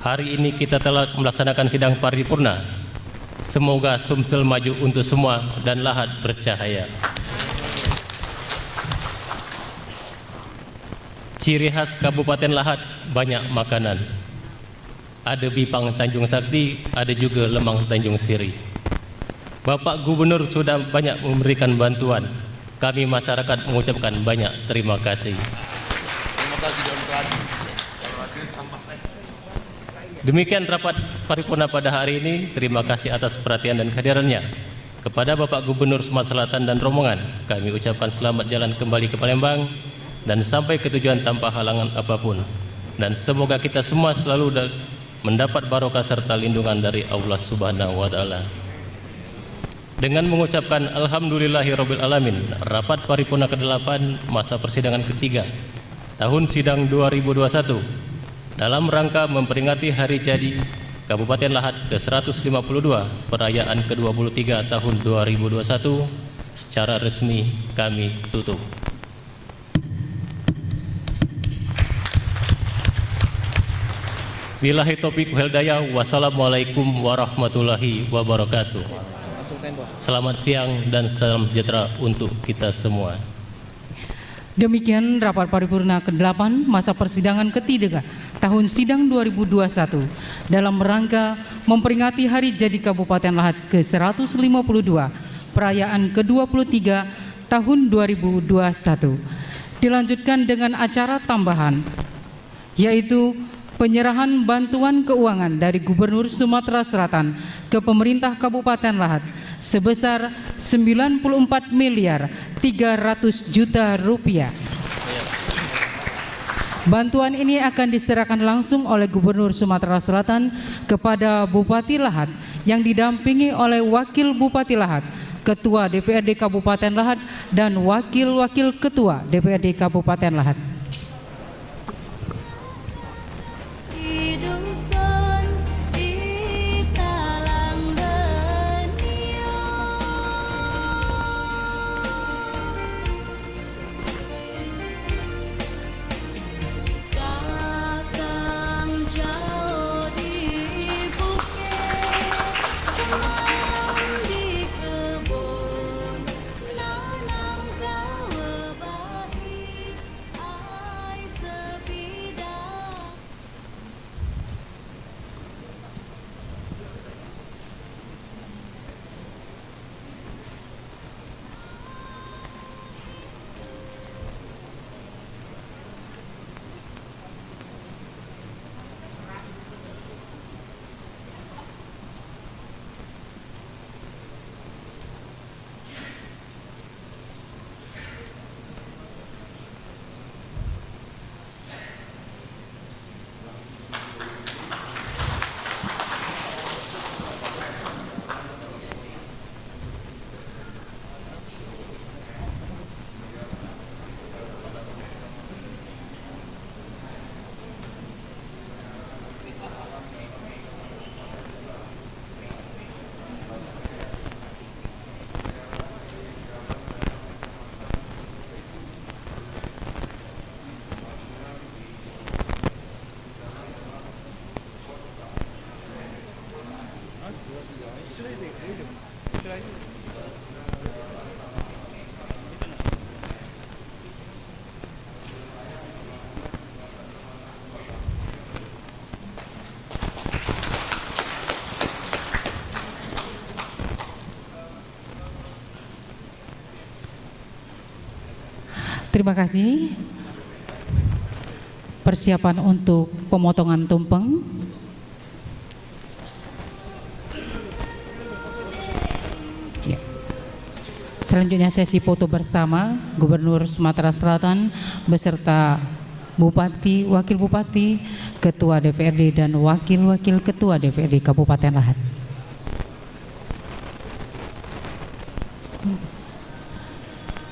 Hari ini kita telah melaksanakan sidang paripurna. Semoga Sumsel maju untuk semua dan Lahat bercahaya. Ciri khas Kabupaten Lahat banyak makanan. Ada Bipang Tanjung Sakti, ada juga lemang Tanjung Siri. Bapak Gubernur sudah banyak memberikan bantuan. Kami masyarakat mengucapkan banyak terima kasih. Demikian rapat paripurna pada hari ini. Terima kasih atas perhatian dan kehadirannya. Kepada Bapak Gubernur Sumatera Selatan dan rombongan, kami ucapkan selamat jalan kembali ke Palembang dan sampai ke tujuan tanpa halangan apapun. Dan semoga kita semua selalu mendapat barokah serta lindungan dari Allah Subhanahu wa Ta'ala. Dengan mengucapkan Alhamdulillahirabbil alamin, rapat paripurna ke-8 masa persidangan ketiga tahun sidang 2021 dalam rangka memperingati hari jadi Kabupaten Lahat ke-152 perayaan ke-23 tahun 2021 secara resmi kami tutup. Billahi taufiq wal hidayah. Wassalamualaikum warahmatullahi wabarakatuh. Selamat siang dan salam sejahtera untuk kita semua. Demikian rapat paripurna ke-8 masa persidangan ketiga tahun sidang 2021 dalam rangka memperingati hari jadi Kabupaten Lahat ke-152 perayaan ke-23 tahun 2021. Dilanjutkan dengan acara tambahan, yaitu penyerahan bantuan keuangan dari Gubernur Sumatera Selatan ke pemerintah Kabupaten Lahat sebesar 94 miliar 300 juta rupiah. Bantuan ini akan diserahkan langsung oleh Gubernur Sumatera Selatan kepada Bupati Lahat yang didampingi oleh Wakil Bupati Lahat, Ketua DPRD Kabupaten Lahat, dan Wakil-Wakil Ketua DPRD Kabupaten Lahat. Terima kasih. Persiapan untuk pemotongan tumpeng. Ya. Selanjutnya sesi foto bersama Gubernur Sumatera Selatan beserta Bupati, Wakil Bupati, Ketua DPRD dan Wakil-Wakil Ketua DPRD Kabupaten Lahat.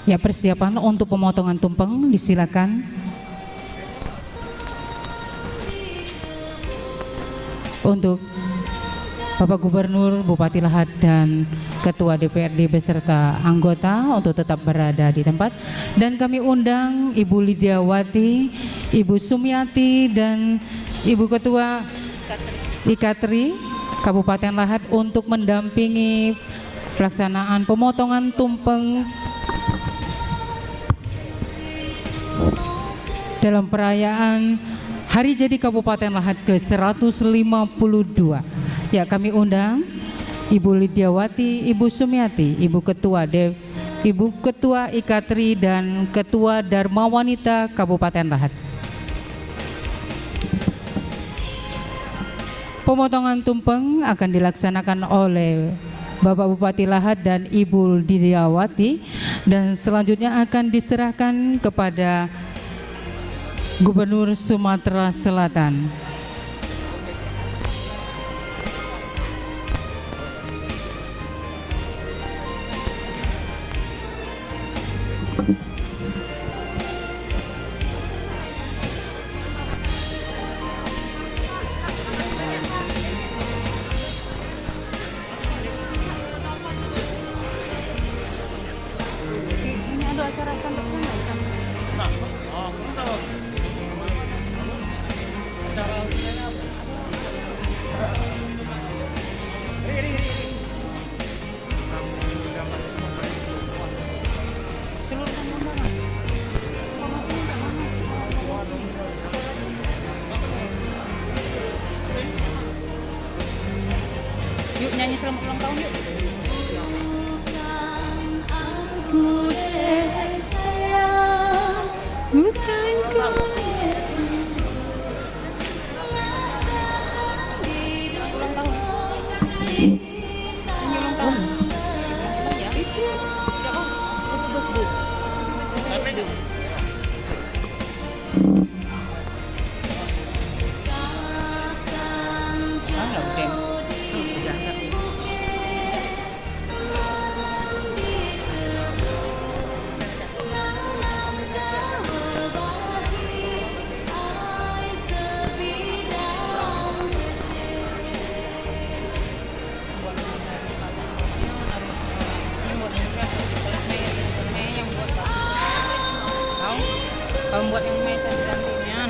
Ya, persiapan untuk pemotongan tumpeng disilakan. Untuk Bapak Gubernur, Bupati Lahat dan Ketua DPRD beserta anggota untuk tetap berada di tempat. Dan kami undang Ibu Lidiawati, Ibu Sumiati dan Ibu Ketua IKATRI Kabupaten Lahat untuk mendampingi pelaksanaan pemotongan tumpeng dalam perayaan Hari Jadi Kabupaten Lahat ke-152. Ya, kami undang Ibu Lidiawati, Ibu Sumiati, Ibu Ketua IKATRI dan Ketua Dharma Wanita Kabupaten Lahat. Pemotongan tumpeng akan dilaksanakan oleh Bapak Bupati Lahat dan Ibu Didiawati, dan selanjutnya akan diserahkan kepada Gubernur Sumatera Selatan. Yuk nyanyi selamat ulang tahun yuk. Kalau buat yang meja gantian.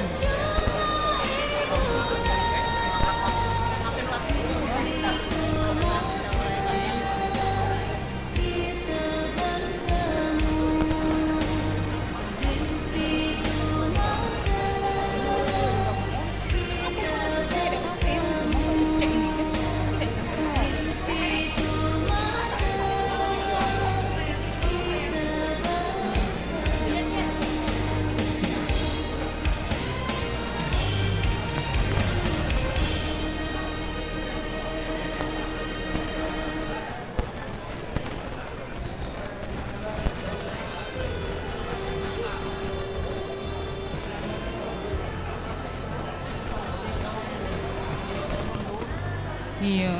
Iya.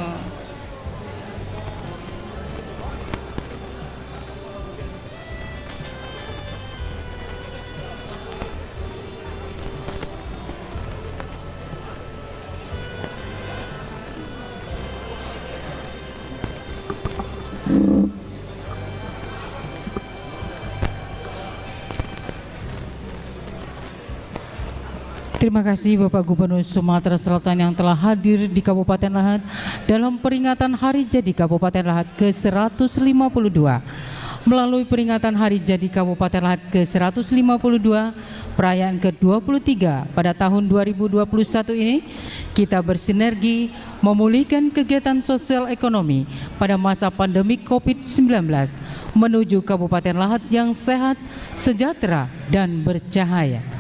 Terima kasih Bapak Gubernur Sumatera Selatan yang telah hadir di Kabupaten Lahat dalam peringatan Hari Jadi Kabupaten Lahat ke-152. Melalui peringatan Hari Jadi Kabupaten Lahat ke-152, perayaan ke-23 pada tahun 2021 ini, kita bersinergi memulihkan kegiatan sosial ekonomi pada masa pandemi COVID-19 menuju Kabupaten Lahat yang sehat, sejahtera, dan bercahaya.